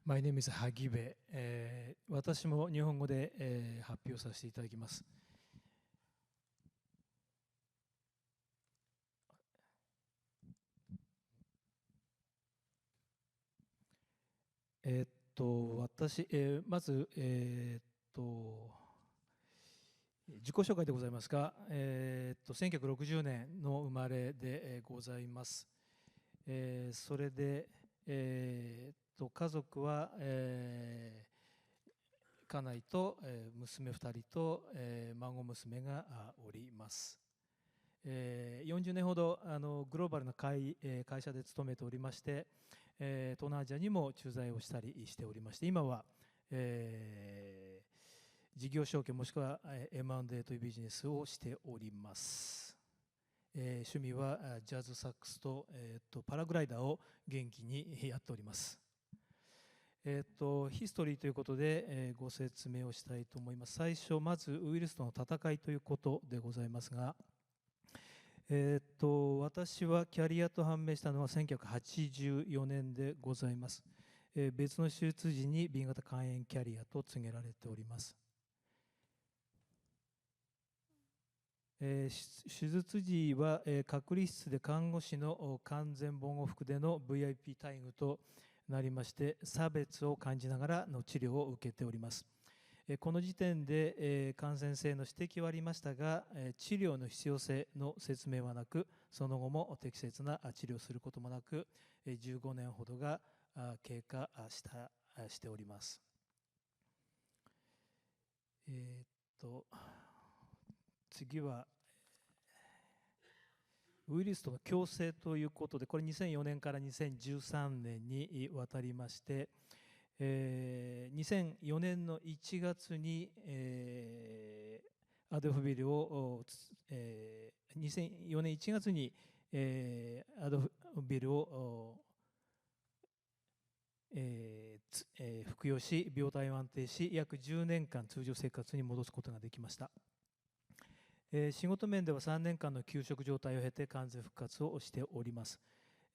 My name is Hagibe、私も日本語で、発表させていただきます。私、まず、自己紹介でございますが、1960年の生まれでございます。それで、家族は、家内と、娘2人と、孫娘がおります。40年ほどグローバルな会社で勤めておりまして、東南アジアにも駐在をしたりしておりまして、今は、事業承継もしくは M&A というビジネスをしております。趣味はジャズサックスと、パラグライダーを元気にやっております。ヒストリーということで、ご説明をしたいと思います。最初、まずウイルスとの戦いということでございますが、私はキャリアと判明したのは1984年でございます。別の手術時に B 型肝炎キャリアと告げられております。手術時は、隔離室で看護師の完全防護服での VIP 待遇となりまして、差別を感じながらの治療を受けております。この時点で、感染性の指摘はありましたが、治療の必要性の説明はなく、その後も適切な治療をすることもなく、15年ほどが経過しております。次はウイルスとの共生ということで、これ2004年から2013年にわたりまして、2004年の1月に、アドフビルを、2004年1月に、アドフビルを、服用し、病態を安定し、約10年間通常生活に戻すことができました。仕事面では3年間の休職状態を経て完全復活をしております。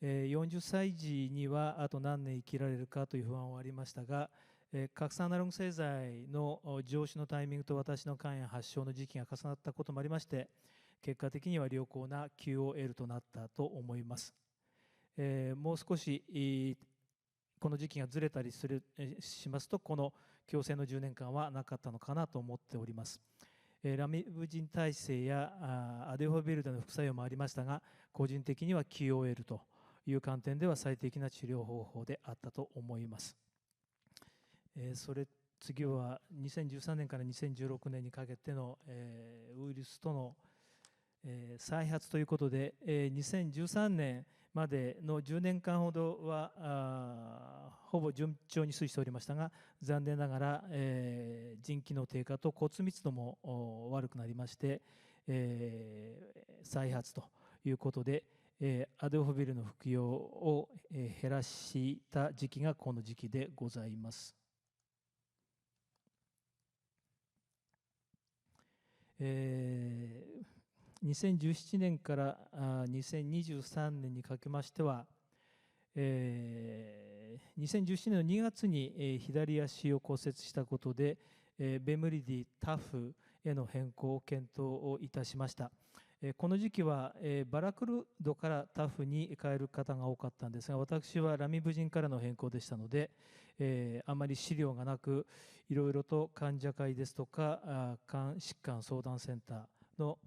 40歳時にはあと何年生きられるかという不安はありましたが、核酸アナログ製剤の上市のタイミングと私の肝炎発症の時期が重なったこともありまして、結果的には良好な QOL となったと思います。もう少しこの時期がずれたりしますと、この共生の10年間はなかったのかなと思っております。ラミブジン耐性やアデフォビルでの副作用もありましたが、個人的には QOL という観点では最適な治療方法であったと思います。次は2013年から2016年にかけてのウイルスとの再発ということで、2013年までの10年間ほどはほぼ順調に推移しておりましたが、残念ながら、腎機能低下と骨密度も悪くなりまして、再発ということで、アデオフビルの服用を減らした時期がこの時期でございます。2017年から2023年にかけましては、2017年の2月に左足を骨折したことで、ベムリディタフへの変更を検討をいたしました。この時期はバラクルドからタフに変える方が多かったんですが、私はラミブジンからの変更でしたので、あまり資料がなく、いろいろと患者会ですとか肝疾患相談センターの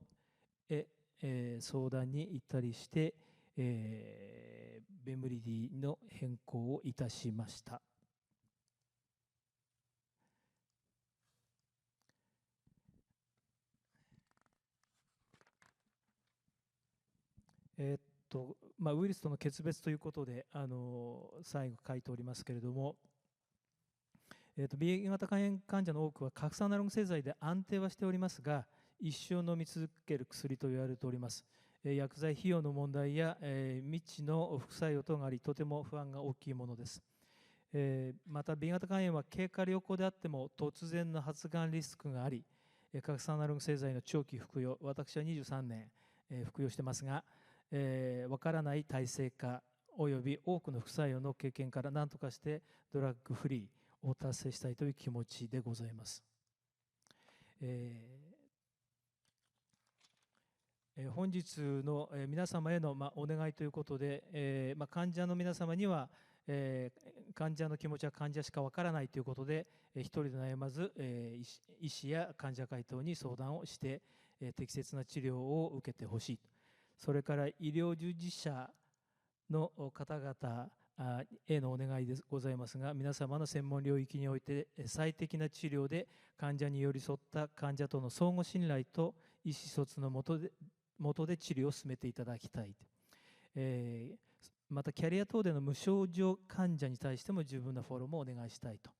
相談に行ったりして、ベムリディの変更をいたしました。ウイルスとの決別ということで最後書いておりますけれども、B 型肝炎患者の多くは核酸アナログ製剤で安定はしておりますが、一生飲み続ける薬と言われております。薬剤費用の問題や、未知の副作用等があり、とても不安が大きいものです。また B 型肝炎は経過良好であっても突然の発がんリスクがあり、核酸アナログ製剤の長期服用、私は23年、服用してますが、わからない耐性化および多くの副作用の経験から何とかしてドラッグフリーを達成したいという気持ちでございます。本日の皆様へのお願いということで、患者の皆様には患者の気持ちは患者しかわからないということで、一人で悩まず医師や患者会等に相談をして適切な治療を受けてほしい。それから医療従事者の方々へのお願いでございますが、皆様の専門領域において最適な治療で患者に寄り添った患者との相互信頼と意思疎通の下元で治療を進めていただきたい。またキャリア等での無症状患者に対しても十分なフォローもお願いしたいと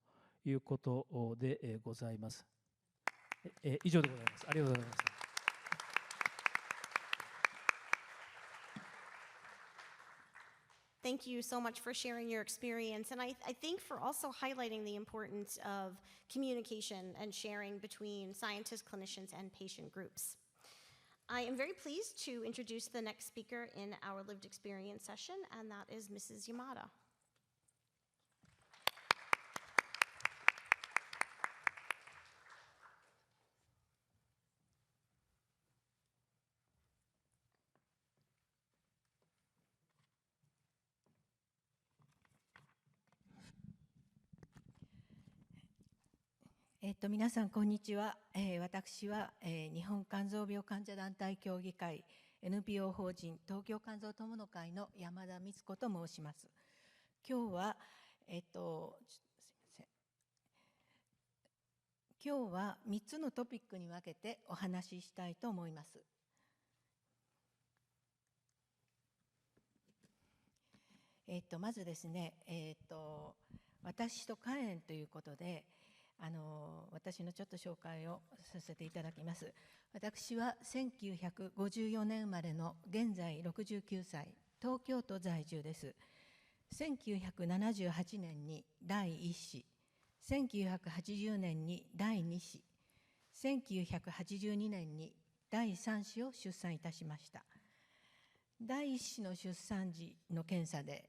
いうことでございます。以上でございます。ありがとうございました。Thank you so much for sharing your experience, and I think for also highlighting the importance of communication and sharing between scientists, clinicians, and patient groups. I am very pleased to introduce the next speaker in our lived experience session, and that is Mrs. Yamada. 皆さんこんにちは。私は、日本肝臓病患者団体協議会 NPO 法人東京肝臓友の会の山田光子と申します。今日は、今日は3つのトピックに分けてお話ししたいと思います。まずですね、私と肝炎ということで、私のちょっと紹介をさせていただきます。私は1954年生まれの現在69歳、東京都在住です。1978年に第1子、1980年に第2子、1982年に第3子を出産いたしました。第1子の出産時の検査で、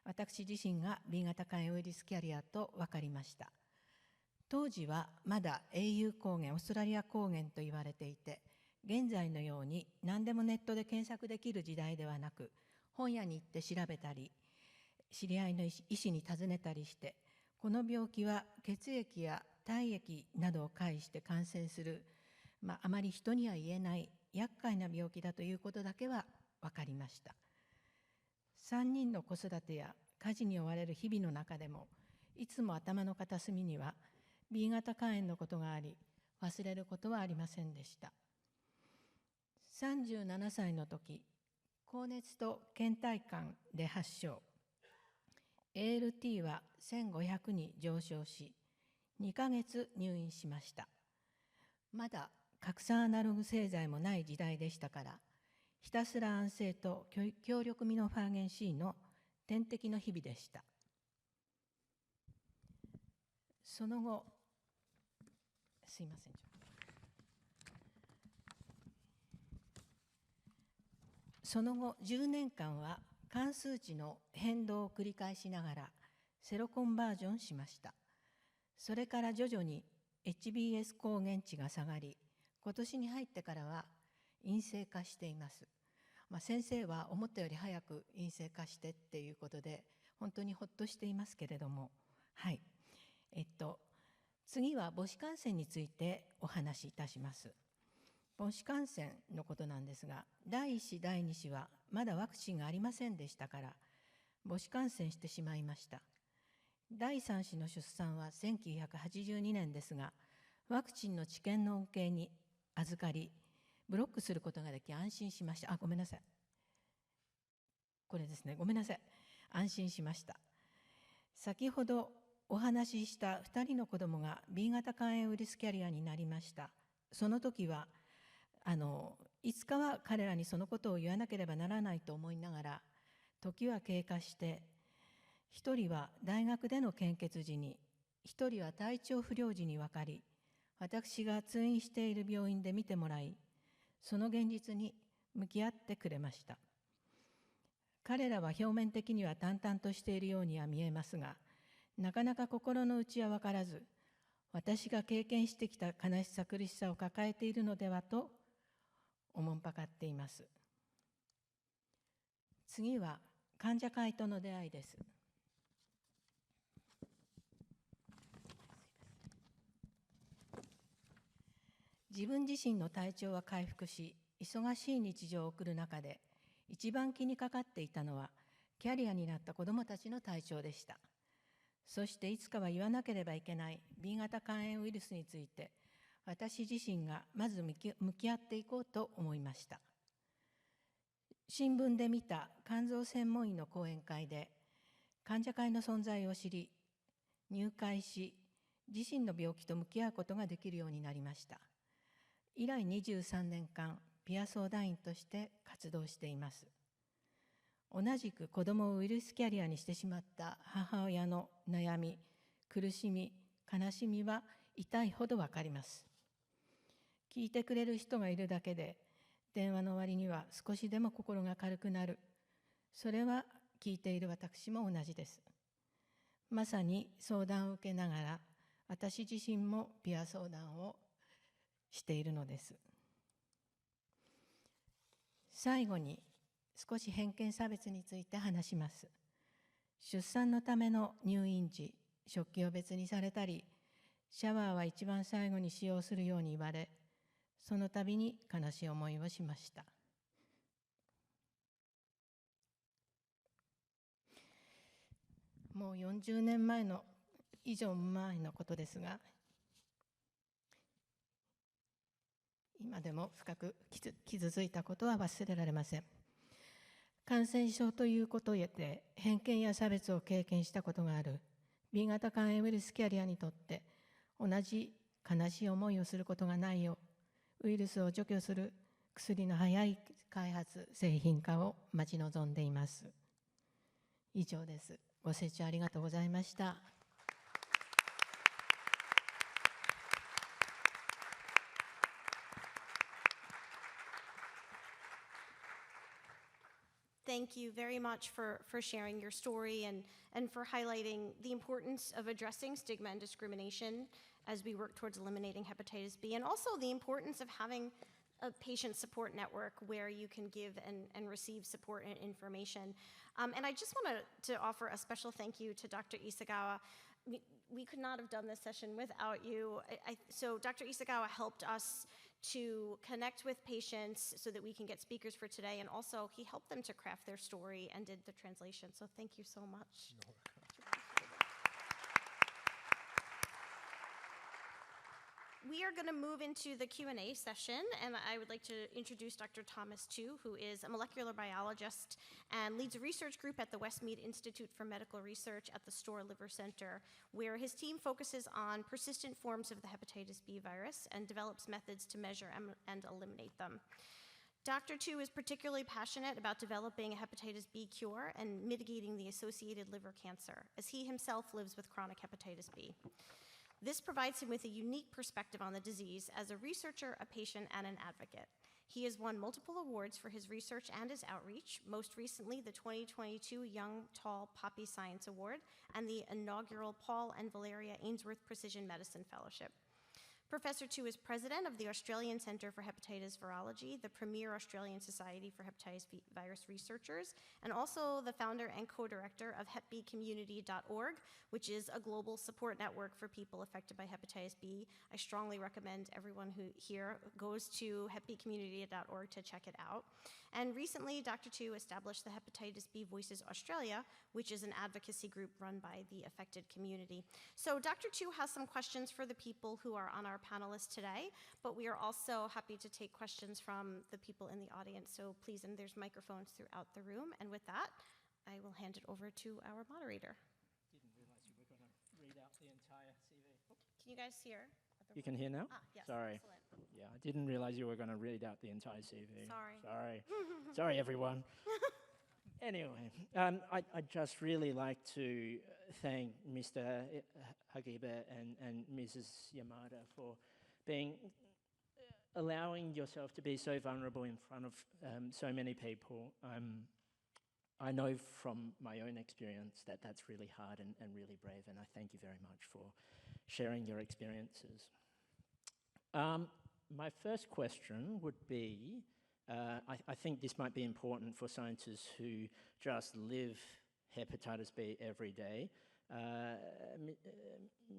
私自身が B 型肝炎ウイルスキャリアと分かりました。当時はまだ英雄抗原、オーストラリア抗原と言われていて、現在のように何でもネットで検索できる時代ではなく、本屋に行って調べたり、知り合いの医師に尋ねたりして、この病気は血液や体液などを介して感染する、あまり人には言えない厄介な病気だということだけは分かりました。3人の子育てや家事に追われる日々の中でも、いつも頭の片隅にはB 型肝炎のことがあり、忘れることはありませんでした。37歳の時、高熱と倦怠感で発症。ALT は1500に上昇し、2ヶ月入院しました。まだ拡散アナログ製剤もない時代でしたから、ひたすら安静と強力ミノファーゲン C の点滴の日々でした。その後、すいません。その後10年間は肝数値の変動を繰り返しながらセロコンバージョンしました。それから徐々に HBS 抗原値が下がり、今年に入ってからは陰性化しています。先生は思ったより早く陰性化してっていうことで本当にほっとしていますけれども、はい。次は母子感染についてお話しいたします。母子感染のことなんですが、第1子、第2子はまだワクチンがありませんでしたから、母子感染してしまいました。第3子の出産は1982年ですが、ワクチンの治験の恩恵に預かり、ブロックすることができ安心しました。ごめんなさい。これですね、ごめんなさい。安心しました。先ほどお話しした2人の子供が B 型肝炎ウイルスキャリアになりました。その時はいつかは彼らにそのことを言わなければならないと思いながら、時は経過して、1人は大学での献血時に、1人は体調不良時に分かり、私が通院している病院で見てもらい、その現実に向き合ってくれました。彼らは表面的には淡々としているようには見えますが、なかなか心の内は分からず、私が経験してきた悲しさ苦しさを抱えているのではとおもんぱかっています。次は患者会との出会いです。自分自身の体調は回復し、忙しい日常を送る中で、一番気にかかっていたのは、キャリアになった子どもたちの体調でした。そしていつかは言わなければいけない B 型肝炎ウイルスについて、私自身がまず向き合っていこうと思いました。新聞で見た肝臓専門医の講演会で患者会の存在を知り、入会し、自身の病気と向き合うことができるようになりました。以来23年間、ピア相談員として活動しています。同じく子どもをウイルスキャリアにしてしまった母親の悩み、苦しみ、悲しみは痛いほどわかります。聞いてくれる人がいるだけで、電話の終わりには少しでも心が軽くなる。それは聞いている私も同じです。まさに相談を受けながら、私自身もピア相談をしているのです。最後に少し偏見差別について話します。出産のための入院時、食器を別にされたり、シャワーは一番最後に使用するように言われ、その度に悲しい思いをしました。もう40年以上前のことですが、今でも深く傷ついたことは忘れられません。感染症ということで偏見や差別を経験したことがある B 型肝炎ウイルスキャリアにとって同じ悲しい思いをすることがないよう、ウイルスを除去する薬の早い開発、製品化を待ち望んでいます。以上です。ご清聴ありがとうございました。Thank you very much for sharing your story and for highlighting the importance of addressing stigma and discrimination as we work towards eliminating hepatitis B, and also the importance of having a patient support network where you can give and receive support and information. And I just want to offer a special thank you to Dr. Isagawa. We could not have done this session without you. So Dr. Isagawa helped us to connect with patients so that we can get speakers for today, and also he helped them to craft their story and did the translation. So thank you so much. We are going to move into the Q&A session, and I would like to introduce Dr. Thomas Tu, who is a molecular biologist and leads a research group at the Westmead Institute for Medical Research at the Storr Liver Center, where his team focuses on persistent forms of the hepatitis B virus and develops methods to measure and eliminate them. Dr. Tu is particularly passionate about developing a hepatitis B cure and mitigating the associated liver cancer, as he himself lives with chronic hepatitis B. This provides him with a unique perspective on the disease as a researcher, a patient, and an advocate. He has won multiple awards for his research and his outreach, most recently the 2022 Young Tall Poppy Science Award and the inaugural Paul and Valeria Ainsworth Precision Medicine Fellowship. Professor Tu is president of the Australian Centre for Hepatitis Virology, the premier Australian Society for Hepatitis Virus Researchers, and also the founder and co-director of hepbcommunity.org, which is a global support network for people affected by hepatitis B. I strongly recommend everyone who here goes to hepbcommunity.org to check it out. And recently, Dr. Tu established the Hepatitis B Voices Australia, which is an advocacy group run by the affected community. So Dr. Tu has some questions for the people who are on our panelists today, but we are also happy to take questions from the people in the audience. So please, and there's microphones throughout the room. And with that, I will hand it over to our moderator. Didn't realize you were going to read out the entire CV. Can you guys hear? You can hear now? Ah, yes. Sorry. Excellent. Yeah, I didn't realize you were going to read out the entire CV. Sorry. Sorry, everyone. Anyway, I'd just really like to thank Mr. Hagibe and Mrs. Yamada for allowing yourself to be so vulnerable in front of so many people. I know from my own experience that that's really hard and really brave, and I thank you very much for sharing your experiences. My first question would be, I think this might be important for scientists who just live hepatitis B every day.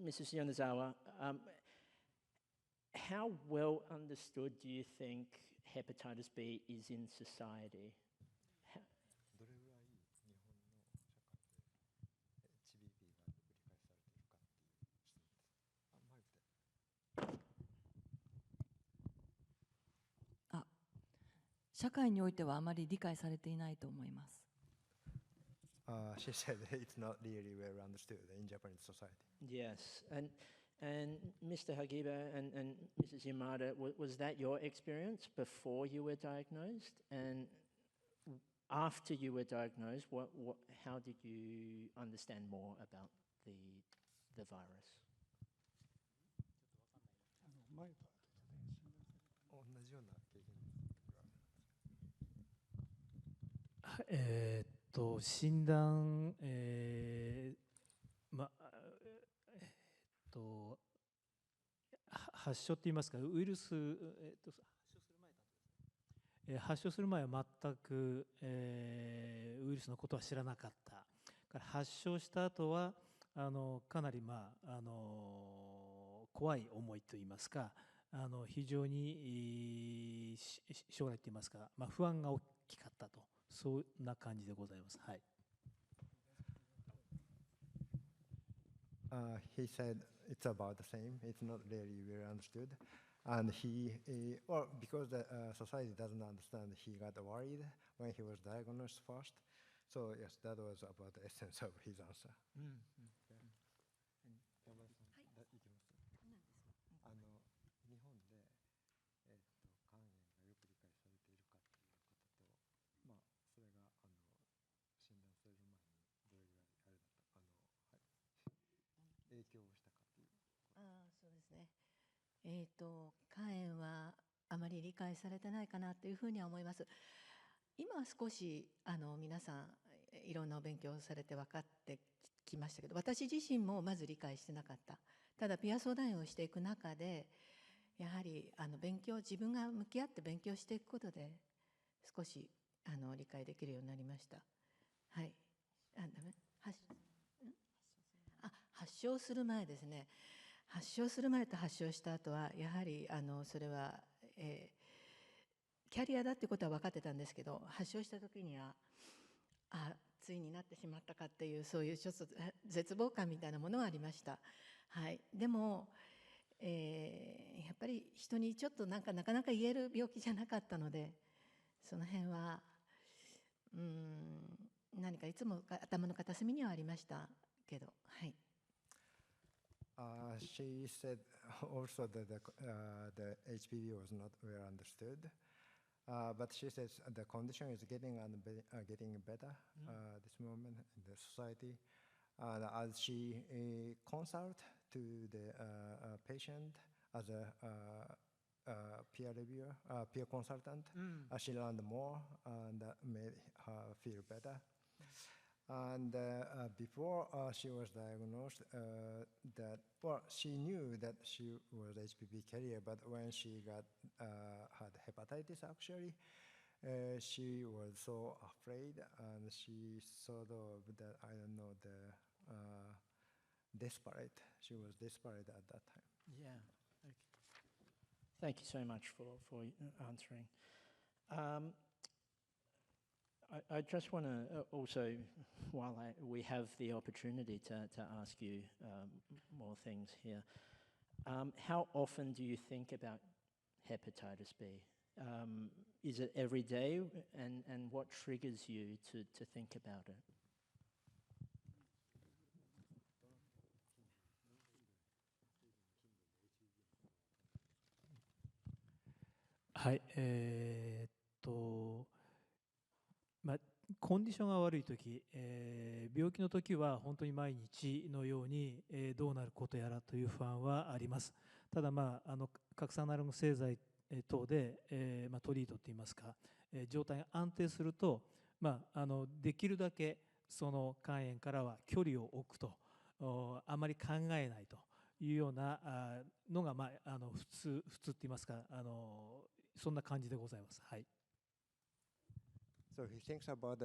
Mrs. Yonezawa, how well understood do you think hepatitis B is in society? 社会においてはあまり理解されていないと思います。She said it's not really well understood in Japanese society. Yes, and Mr. Hagiba and Mrs. Yamada, was that your experience before you were diagnosed? And after you were diagnosed, how did you understand more about the virus? 同じような経験診断、発症って言いますか、ウイルス、発症する前は全く、ウイルスのことは知らなかった。から発症した後はかなり、怖い思いといいますか、非常に将来といいますか、不安が大きかったと、そんな感じでございます。はい。He said it's about the same. It's not really well understood. And well, because the society doesn't understand, he got worried when he was diagnosed first. So yes, that was about the essence of his answer. 日本で、肝炎がよく理解されているかということと、それが診断される前にどれぐらいあれだった影響をしたかという。そうですね。肝炎はあまり理解されてないかなというふうには思います。今は少し皆さんいろんなお勉強をされて分かってきましたけど、私自身もまず理解してなかった。ただピア相談員をしていく中で、やはり自分が向き合って勉強していくことで少し理解できるようになりました。はい。発症する前ですね。発症する前と発症した後はやはりそれは、キャリアだってことは分かってたんですけど、発症した時にはついになってしまったかっていう、そういうちょっと絶望感みたいなものはありました。はい。でも、やっぱり人にちょっとなかなか言える病気じゃなかったので、その辺は何かいつも頭の片隅にはありましたけど、はい。She said also that the HPV was not well understood, but she says the condition is getting better this moment in the society. As she consult to the patient as a peer reviewer, peer consultant, she learned more and that made her feel better. And before she was diagnosed, she knew that she was HPV carrier, but when she had hepatitis, actually, she was so afraid, and she sort of desperate. She was desperate at that time. Yeah. Okay. Thank you so much for answering. I just want to also, while we have the opportunity to ask you more things here, how often do you think about hepatitis B? Is it every day, and what triggers you to think about it? はい、コンディションが悪いとき、病気のときは本当に毎日のように、どうなることやらという不安はあります。ただ、核酸アナログ製剤等で、トリートといいますか、状態が安定すると、できるだけその肝炎からは距離を置くと、あまり考えないというようなのが、普通って言いますか、そんな感じでございます。はい。So he thinks about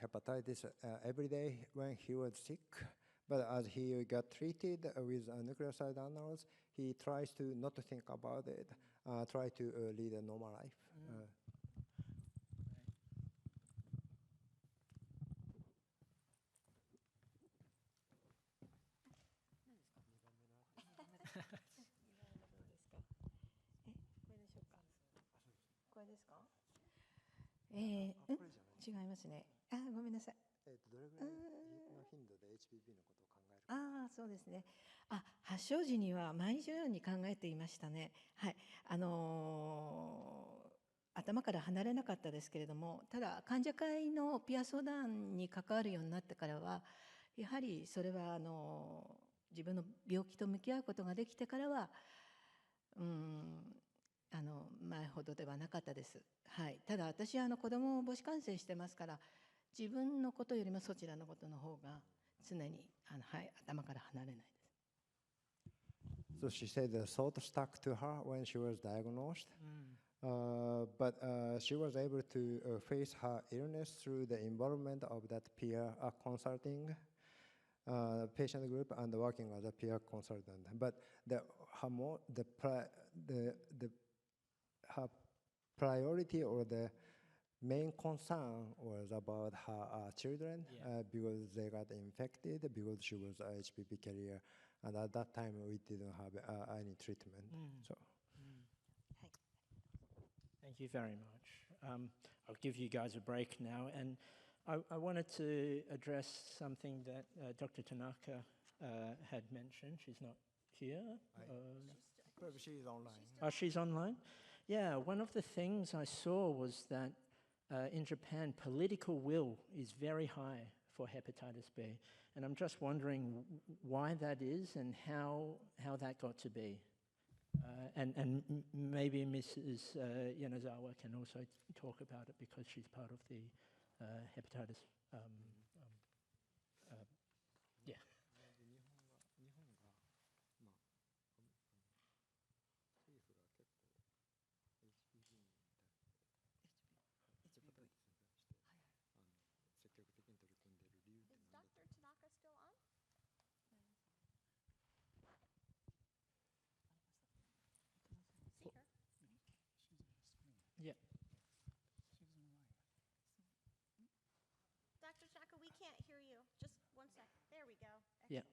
hepatitis every day when he was sick, but as he got treated with nucleoside analogs, he tries to not to think about it, try to lead a normal life. これですか？違いますね。ごめんなさい。どれぐらいの頻度で HBV のことを考えるか。そうですね。発症時には毎日のように考えていましたね。はい。頭から離れなかったですけれども、ただ患者会のピア相談に関わるようになってからは、やはりそれは自分の病気と向き合うことができてからは、前ほどではなかったです。はい。ただ私は子供を母子感染してますから、自分のことよりもそちらのことの方が常に頭から離れないです。So she said the thought stuck to her when she was diagnosed, but she was able to face her illness through the involvement of that peer consulting patient group and working as a peer consultant. But her priority or the main concern was about her children because they got infected because she was a HPV carrier, and at that time we didn't have any treatment. So. Thank you very much. I'll give you guys a break now, and I wanted to address something that Dr. Tanaka had mentioned. She's not here. Probably she is online. Oh, she's online? Yeah, one of the things I saw was that in Japan, political will is very high for hepatitis B. And I'm just wondering why that is and how that got to be. And maybe Mrs. Yanazawa can also talk about it because she's part of the hepatitis. Yeah. Is Dr. Tanaka still on? See her. Yeah. Dr. Tanaka, we can't hear you. Just one sec. There we go. Yeah.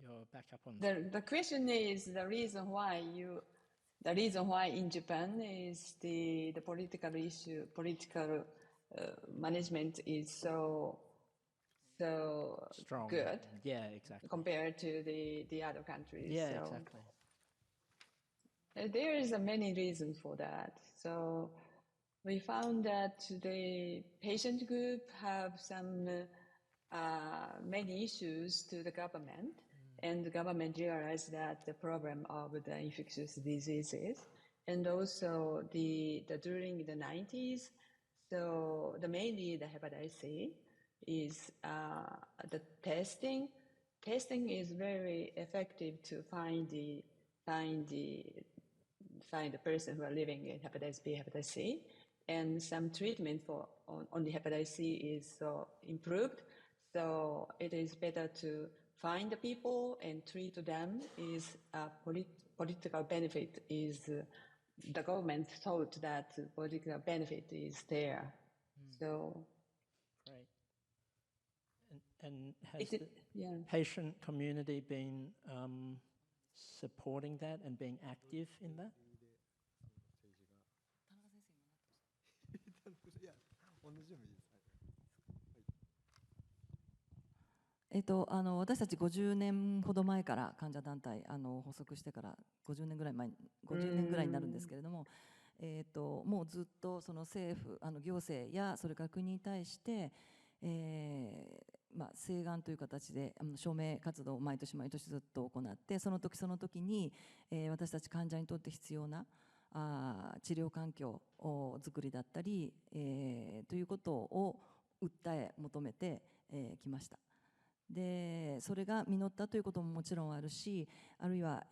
You're back up on. The question is the reason why in Japan is the political issue, political management is so Strong. good. Yeah, exactly. Compared to the other countries. Yeah, so exactly. There is a many reasons for that. So we found that the patient group have some many issues to the government, and the government realized that the problem of the infectious diseases, and also during the 90s, so mainly the hepatitis C is the testing. Testing is very effective to find the person who are living in hepatitis B, hepatitis C, and some treatment for on the hepatitis C is improved. So it is better to find the people and treat them. Is political benefit is the government thought that political benefit is there. So great. And has the patient community been supporting that and being active in that?私たち50年ほど前から患者団体発足してから50年ぐらいになるんですけれども、もうずっとその政府行政やそれから国に対して、請願という形で署名活動を毎年ずっと行って、その時に、私たち患者にとって必要な治療環境づくりだったり、ということを訴え求めてきました。でそれが実ったということももちろんあるし、あるいは、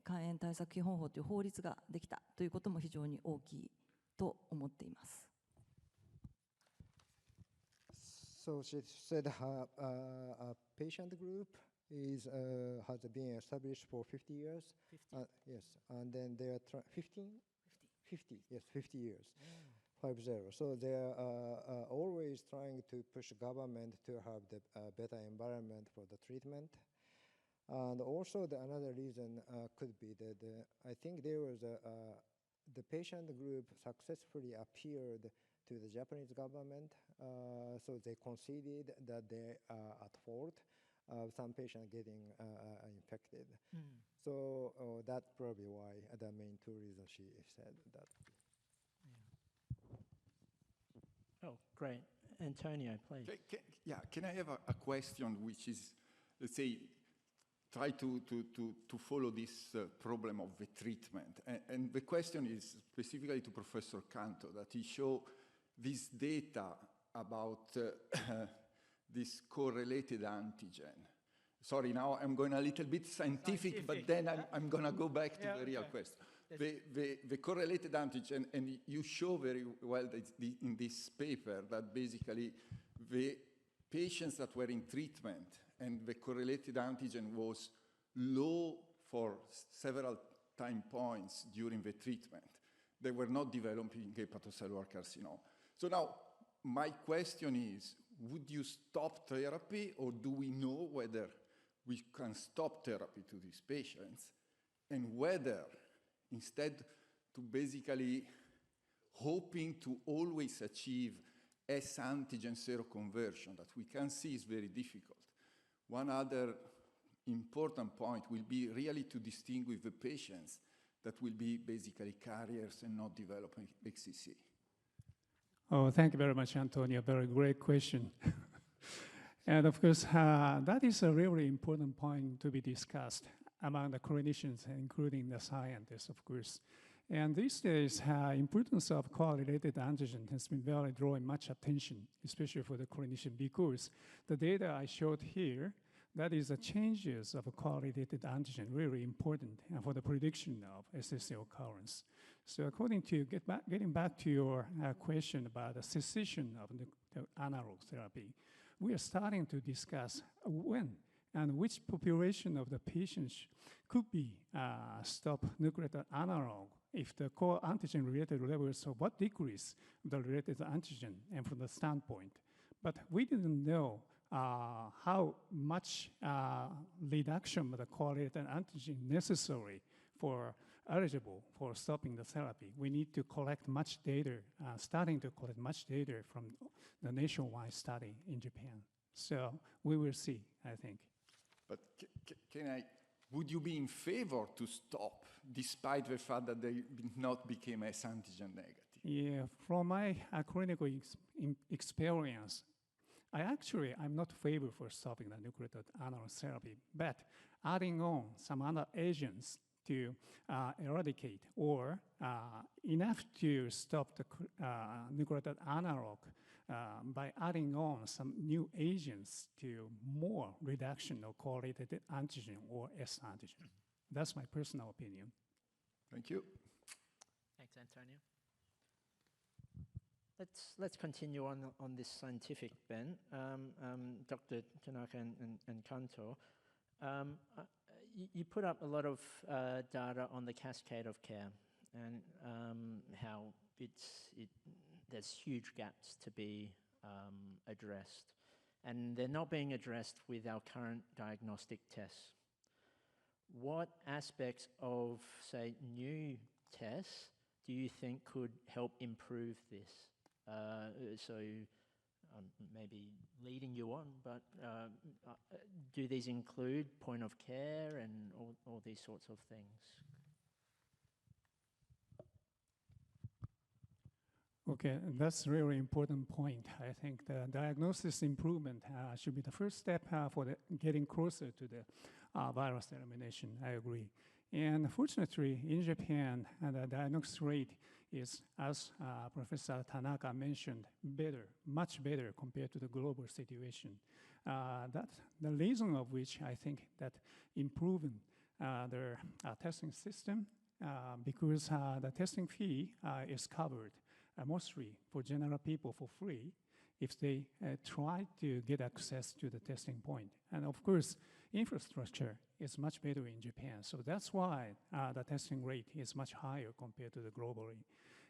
肝炎対策基本法という法律ができたということも非常に大きいと思っています。So she said her patient group has been established for 50 years. 50? Yes, and then they are 50 years. 50. So they are always trying to push government to have the better environment for the treatment. And also another reason could be that I think there was the patient group successfully appealed to the Japanese government, so they conceded that they are at fault. Some patients getting infected. So that's probably why the main two reasons she said that. Oh, great. Antonio, please. Can I have a question which is, let's say, try to follow this problem of the treatment. And the question is specifically to Professor Kanto, that he showed this data about this correlated antigen. Sorry, now I'm going a little bit scientific. But then I'm going to go back to the real question. The correlated antigen, and you show very well in this paper that basically the patients that were in treatment and the correlated antigen was low for several time points during the treatment, they were not developing hepatocellular carcinoma. So now, my question is, would you stop therapy, or do we know whether we can stop therapy to these patients, and whether, instead to basically hoping to always achieve S antigen seroconversion that we can see is very difficult. One other important point will be really to distinguish the patients that will be basically carriers and not developing XCC. Oh, thank you very much, Antonio. Very great question. And of course, that is a really important point to be discussed among the clinicians, including the scientists, of course. And these days, importance of correlated antigen has been really drawing much attention, especially for the clinician, because the data I showed here, that is the changes of a correlated antigen, really important for the prediction of SSC occurrence. So according to, getting back to your question about the cessation of the analog therapy, we are starting to discuss when and which population of the patients could be stop nucleotide analog if the core antigen-related levels of what decrease the related antigen and from the standpoint. But we didn't know how much reduction of the correlated antigen necessary for eligible for stopping the therapy. We need to collect much data, starting to collect much data from the nationwide study in Japan. So we will see, I think. But would you be in favor to stop, despite the fact that they not became S antigen negative? Yeah, from my clinical experience, I'm not in favor for stopping the nucleotide analog therapy, but adding on some other agents to eradicate or enough to stop the nucleotide analog by adding on some new agents to more reduction of correlated antigen or S antigen. That's my personal opinion. Thank you. Thanks, Antonio. Let's continue on this scientific bent. Dr. Tanaka and Kanto, you put up a lot of data on the cascade of care and how there's huge gaps to be addressed, and they're not being addressed with our current diagnostic tests. What aspects of, say, new tests do you think could help improve this? So maybe leading you on, but do these include point of care and all these sorts of things? Okay, that's a really important point. I think the diagnosis improvement should be the first step for getting closer to the virus elimination. I agree. And fortunately, in Japan, the diagnosis rate is, as Professor Tanaka mentioned, better, much better compared to the global situation. That's the reason of which I think that improving the testing system, because the testing fee is covered mostly for general people for free if they try to get access to the testing point. And of course, infrastructure is much better in Japan. So that's why the testing rate is much higher compared to the globally.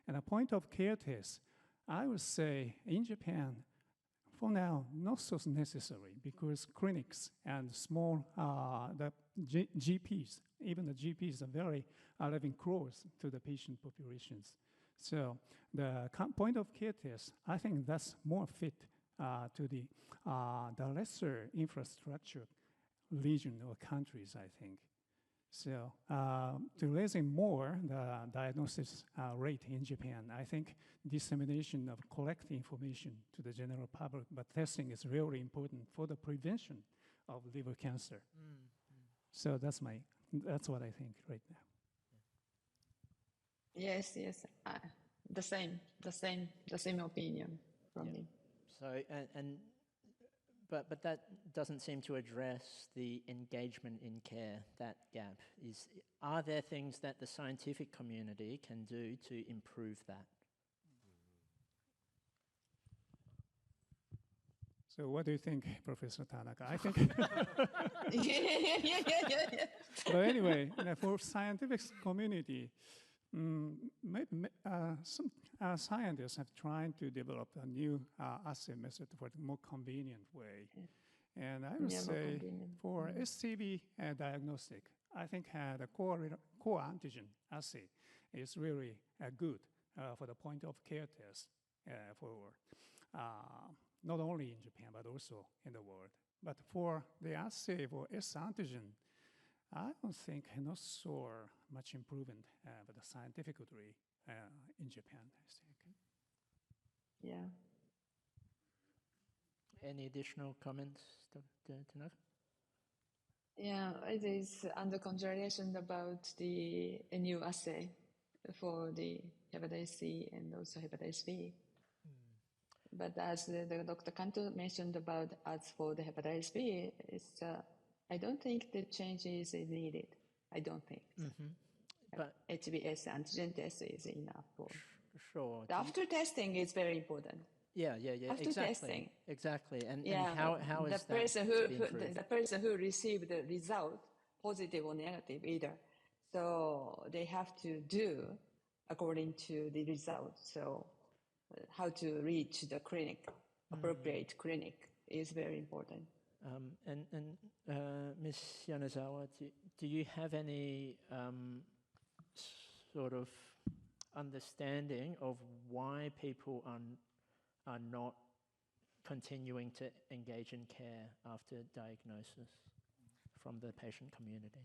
And a point of care test, I would say in Japan, for now, not so necessary because clinics and small, GPs, even the GPs are living close to the patient populations. So the point of care test, I think that's more fit to the lesser infrastructure region or countries, I think. So to raising more the diagnosis rate in Japan, I think dissemination of correct information to the general public, but testing is really important for the prevention of liver cancer. So that's what I think right now. Yes, the same opinion from me. So, but that doesn't seem to address the engagement in care, that gap. Are there things that the scientific community can do to improve that? So what do you think, Professor Tanaka? I think. Yeah. But anyway, for scientific community, some scientists have tried to develop a new assay method for a more convenient way. And I would say for SCV diagnostic, I think the core antigen assay is really good for the point of care test for not only in Japan, but also in the world. But for the assay for S antigen, I don't think not so much improvement but scientifically in Japan, I think. Yeah. Any additional comments, Dr. Tanaka? Yeah, it is under consideration about the new assay for the hepatitis C and also hepatitis B. But as the Dr. Kanto mentioned about as for the hepatitis B, I don't think the change is needed. I don't think. But HBS antigen test is enough for. Sure. The after testing is very important. Yeah. After exactly. testing. Exactly. And Yeah, how is the that person to be improved? the person who received the result, positive or negative either, so they have to do according to the result. So how to reach the clinic, appropriate clinic, is very important. And Ms. Yanazawa, do you have any sort of understanding of why people are not continuing to engage in care after diagnosis from the patient community?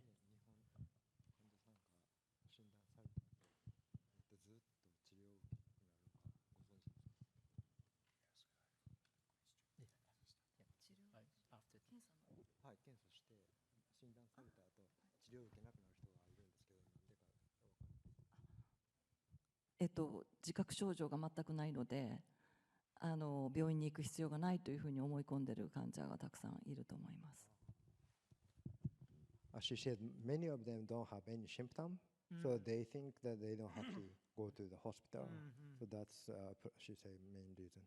After 自覚症状が全くないので、病院に行く必要がないというふうに思い込んでいる患者がたくさんいると思います。As she said, many of them don't have any symptom, so they think that they don't have to go to the hospital. So that's, she said, main reason.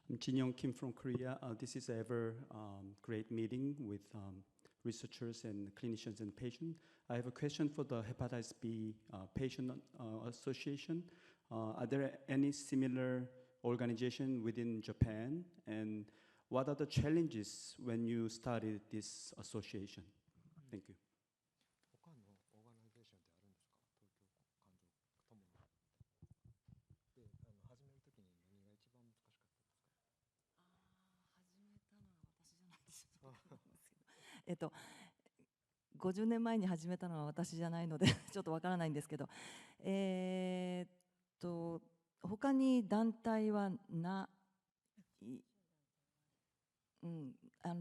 I'm Jin Young Kim from Korea. This is ever great meeting with researchers and clinicians and patients. I have a question for the Hepatitis B Patient Association. Are there any similar organization within Japan? And what are the challenges when you started this association? Thank you. Eh, 50年前に始めたのは私じゃないのでちょっとわからないんですけど、他に団体はない、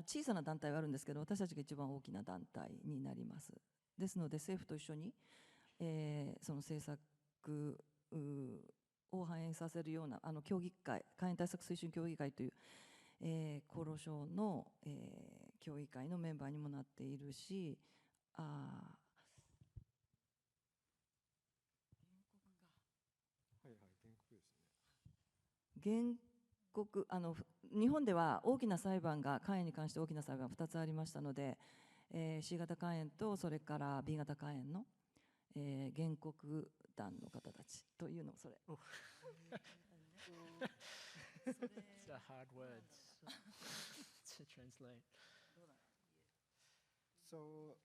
小さな団体はあるんですけど、私たちが一番大きな団体になります。ですので政府と一緒に、その政策を反映させるような協議会、肝炎対策推進協議会という、厚労省の、協議会のメンバーにもなっているし、原告日本では大きな裁判が肝炎に関して大きな裁判が2つありましたので、C 型肝炎とそれから B 型肝炎の、原告団の方たちというのそれ。It's a hard word to translate. So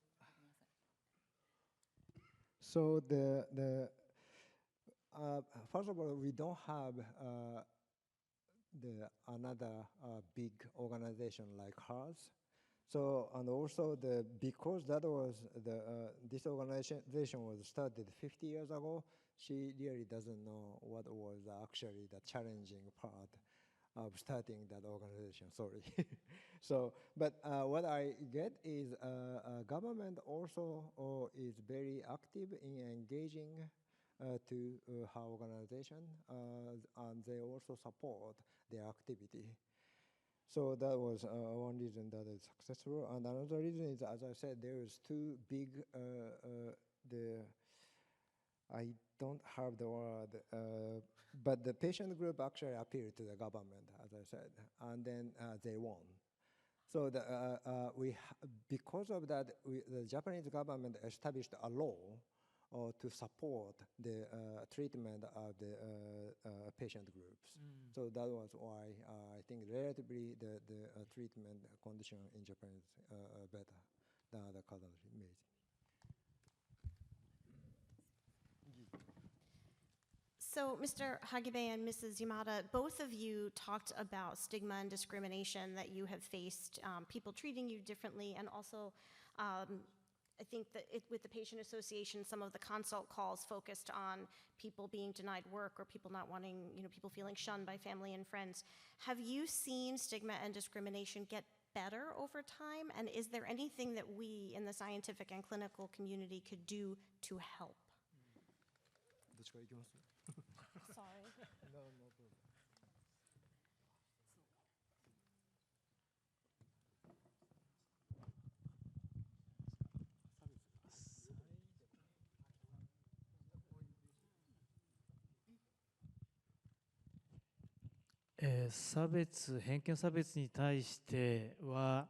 first of all, we don't have another big organization like hers. So, and also because that was this organization was started 50 years ago, she really doesn't know what was actually the challenging part of starting that organization, sorry. So, but what I get is government also is very active in engaging to her organization, and they also support their activity. So that was one reason that is successful. And another reason is, as I said, there is two big, I don't have the word, but the patient group actually appealed to the government, as I said, and then they won. So because of that, the Japanese government established a law to support the treatment of the patient groups. So that was why I think relatively the treatment condition in Japan is better than other countries. So, Mr. Hagibe and Mrs. Yamada, both of you talked about stigma and discrimination that you have faced, people treating you differently, and also I think that with the patient association, some of the consult calls focused on people being denied work or people not wanting, people feeling shunned by family and friends. Have you seen stigma and discrimination get better over time? And is there anything that we in the scientific and clinical community could do to help? Sorry. No problem. 差別、偏見差別に対しては、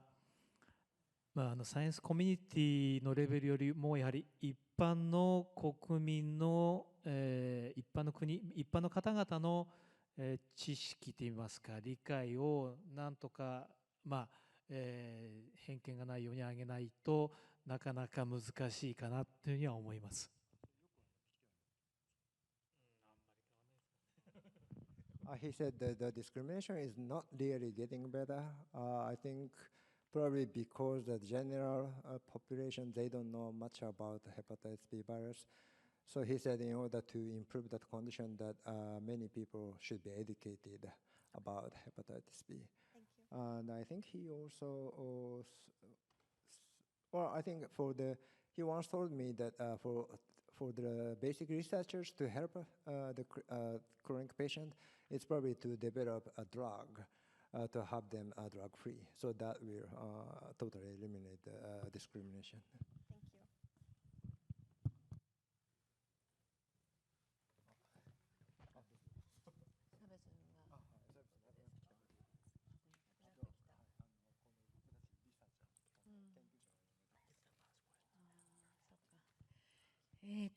サイエンスコミュニティのレベルよりもやはり一般の国民の、一般の方々の、知識といいますか理解をなんとか、偏見がないように上げないとなかなか難しいかなというふうには思います。He said that the discrimination is not really getting better. I think probably because the general population, they don't know much about hepatitis B virus. So he said in order to improve that condition that many people should be educated about hepatitis B. Thank you. And I think he also, I think he once told me that for the basic researchers to help the chronic patient, it's probably to develop a drug to have them drug-free. So that will totally eliminate discrimination. Thank you.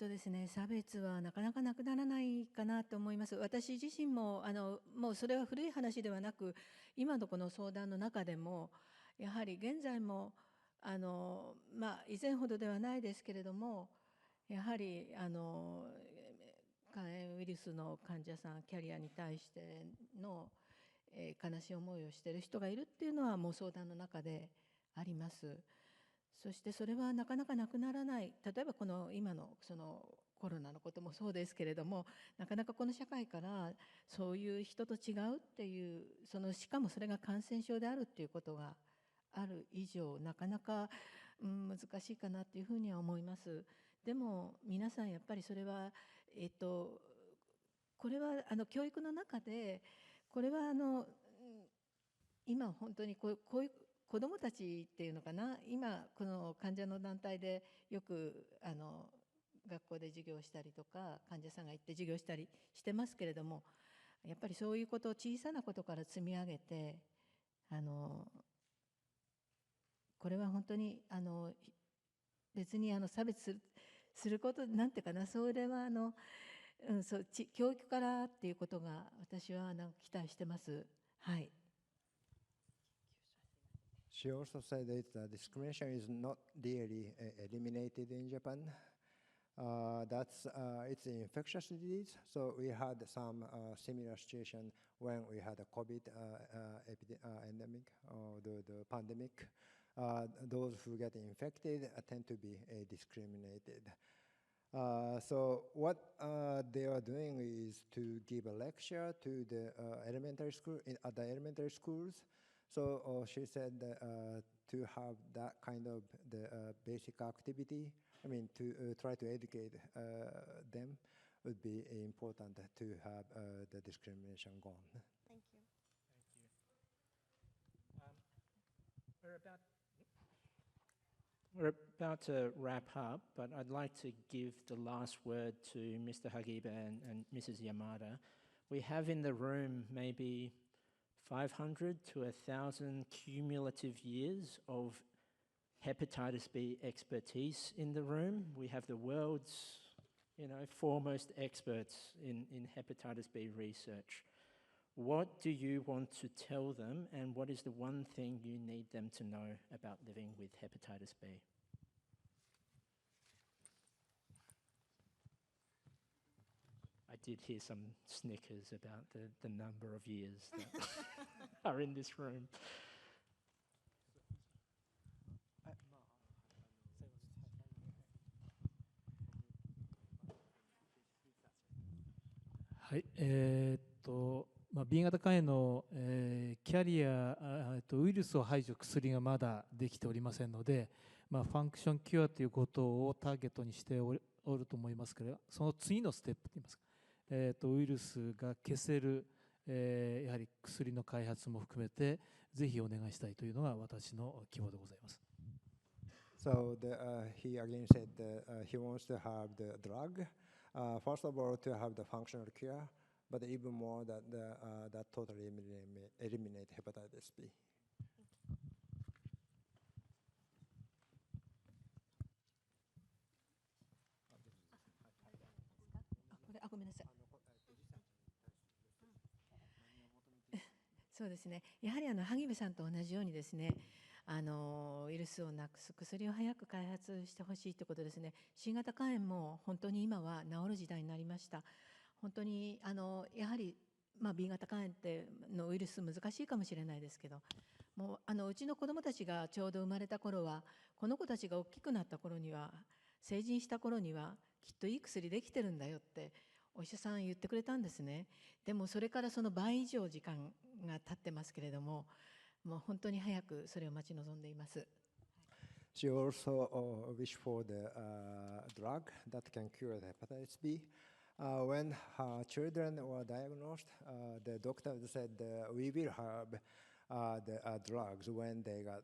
ですね、差別はなかなかなくならないかなと思います。私自身ももうそれは古い話ではなく、今のこの相談の中でもやはり現在も以前ほどではないですけれども、やはり肝炎ウイルスの患者さん、キャリアに対しての、悲しい思いをしている人がいるっていうのはもう相談の中であります。そしてそれはなかなかなくならない。例えばこの今のそのコロナのこともそうですけれども、なかなかこの社会からそういう人と違うっていう、しかもそれが感染症であるっていうことがある以上、なかなか、難しいかなっていうふうには思います。でも皆さんやっぱりそれは、これは教育の中で、これは今本当にこういう子どもたちっていうのかな、今この患者の団体でよく学校で授業したりとか、患者さんが行って授業したりしてますけれども、やっぱりそういうことを小さなことから積み上げて、これは本当に別に差別することなんていうかな、それは教育からっていうことが私は期待してます。はい。She also said that discrimination is not really eliminated in Japan. It's an infectious disease, so we had some similar situation when we had a COVID endemic or the pandemic. Those who get infected tend to be discriminated. So what they are doing is to give a lecture to the elementary school at the elementary schools. So she said to have that kind of the basic activity, I mean, to try to educate them would be important to have the discrimination gone. Thank you. We're about to wrap up, but I'd like to give the last word to Mr. Hagiba and Mrs. Yamada. We have in the room maybe 500 to 1,000 cumulative years of hepatitis B expertise in the room. We have the world's, foremost experts in hepatitis B research. What do you want to tell them, and what is the one thing you need them to know about living with hepatitis B? I did hear some snickers about the number of years that are in this room. はい、B 型肝炎の、キャリアウイルスを排除薬がまだできておりませんので、ファンクションキュアということをターゲットにしておると思いますけれど、その次のステップといいますか、ウイルスが消せる、やはり薬の開発も含めてぜひお願いしたいというのが私の希望でございます。So he again said he wants to have the drug. First of all, to have the functional cure, but even more that totally eliminate hepatitis B. ごめんなさい。そうですね。やはり萩部さんと同じようにですね、ウイルスをなくす薬を早く開発してほしいということですね。新型肝炎も本当に今は治る時代になりました。本当にやはり、B 型肝炎のウイルス難しいかもしれないですけど、もううちの子どもたちがちょうど生まれた頃は、この子たちが大きくなった頃には、成人した頃にはきっといい薬できてるんだよってお医者さん言ってくれたんですね。でもそれからその倍以上時間が経ってますけれども、もう本当に早くそれを待ち望んでいます。She also wished for the drug that can cure the hepatitis B. When her children were diagnosed, the doctor said we will have the drugs when they got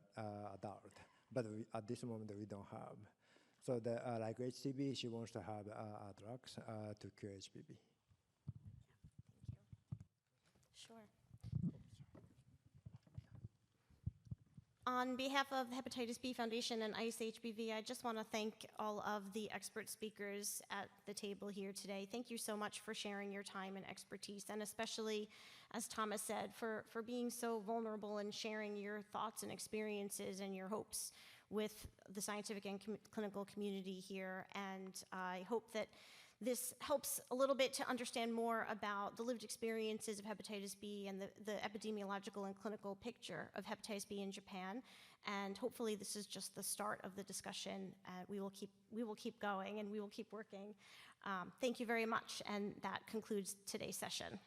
adult, but at this moment we don't have. So like HCV, she wants to have drugs to cure HBV. Sure. On behalf of the Hepatitis B Foundation and ICE-HBV, I just want to thank all of the expert speakers at the table here today. Thank you so much for sharing your time and expertise, and especially, as Thomas said, for being so vulnerable and sharing your thoughts and experiences and your hopes with the scientific and clinical community here. And I hope that this helps a little bit to understand more about the lived experiences of hepatitis B and the epidemiological and clinical picture of hepatitis B in Japan. And hopefully this is just the start of the discussion. We will keep going and we will keep working. Thank you very much, and that concludes today's session.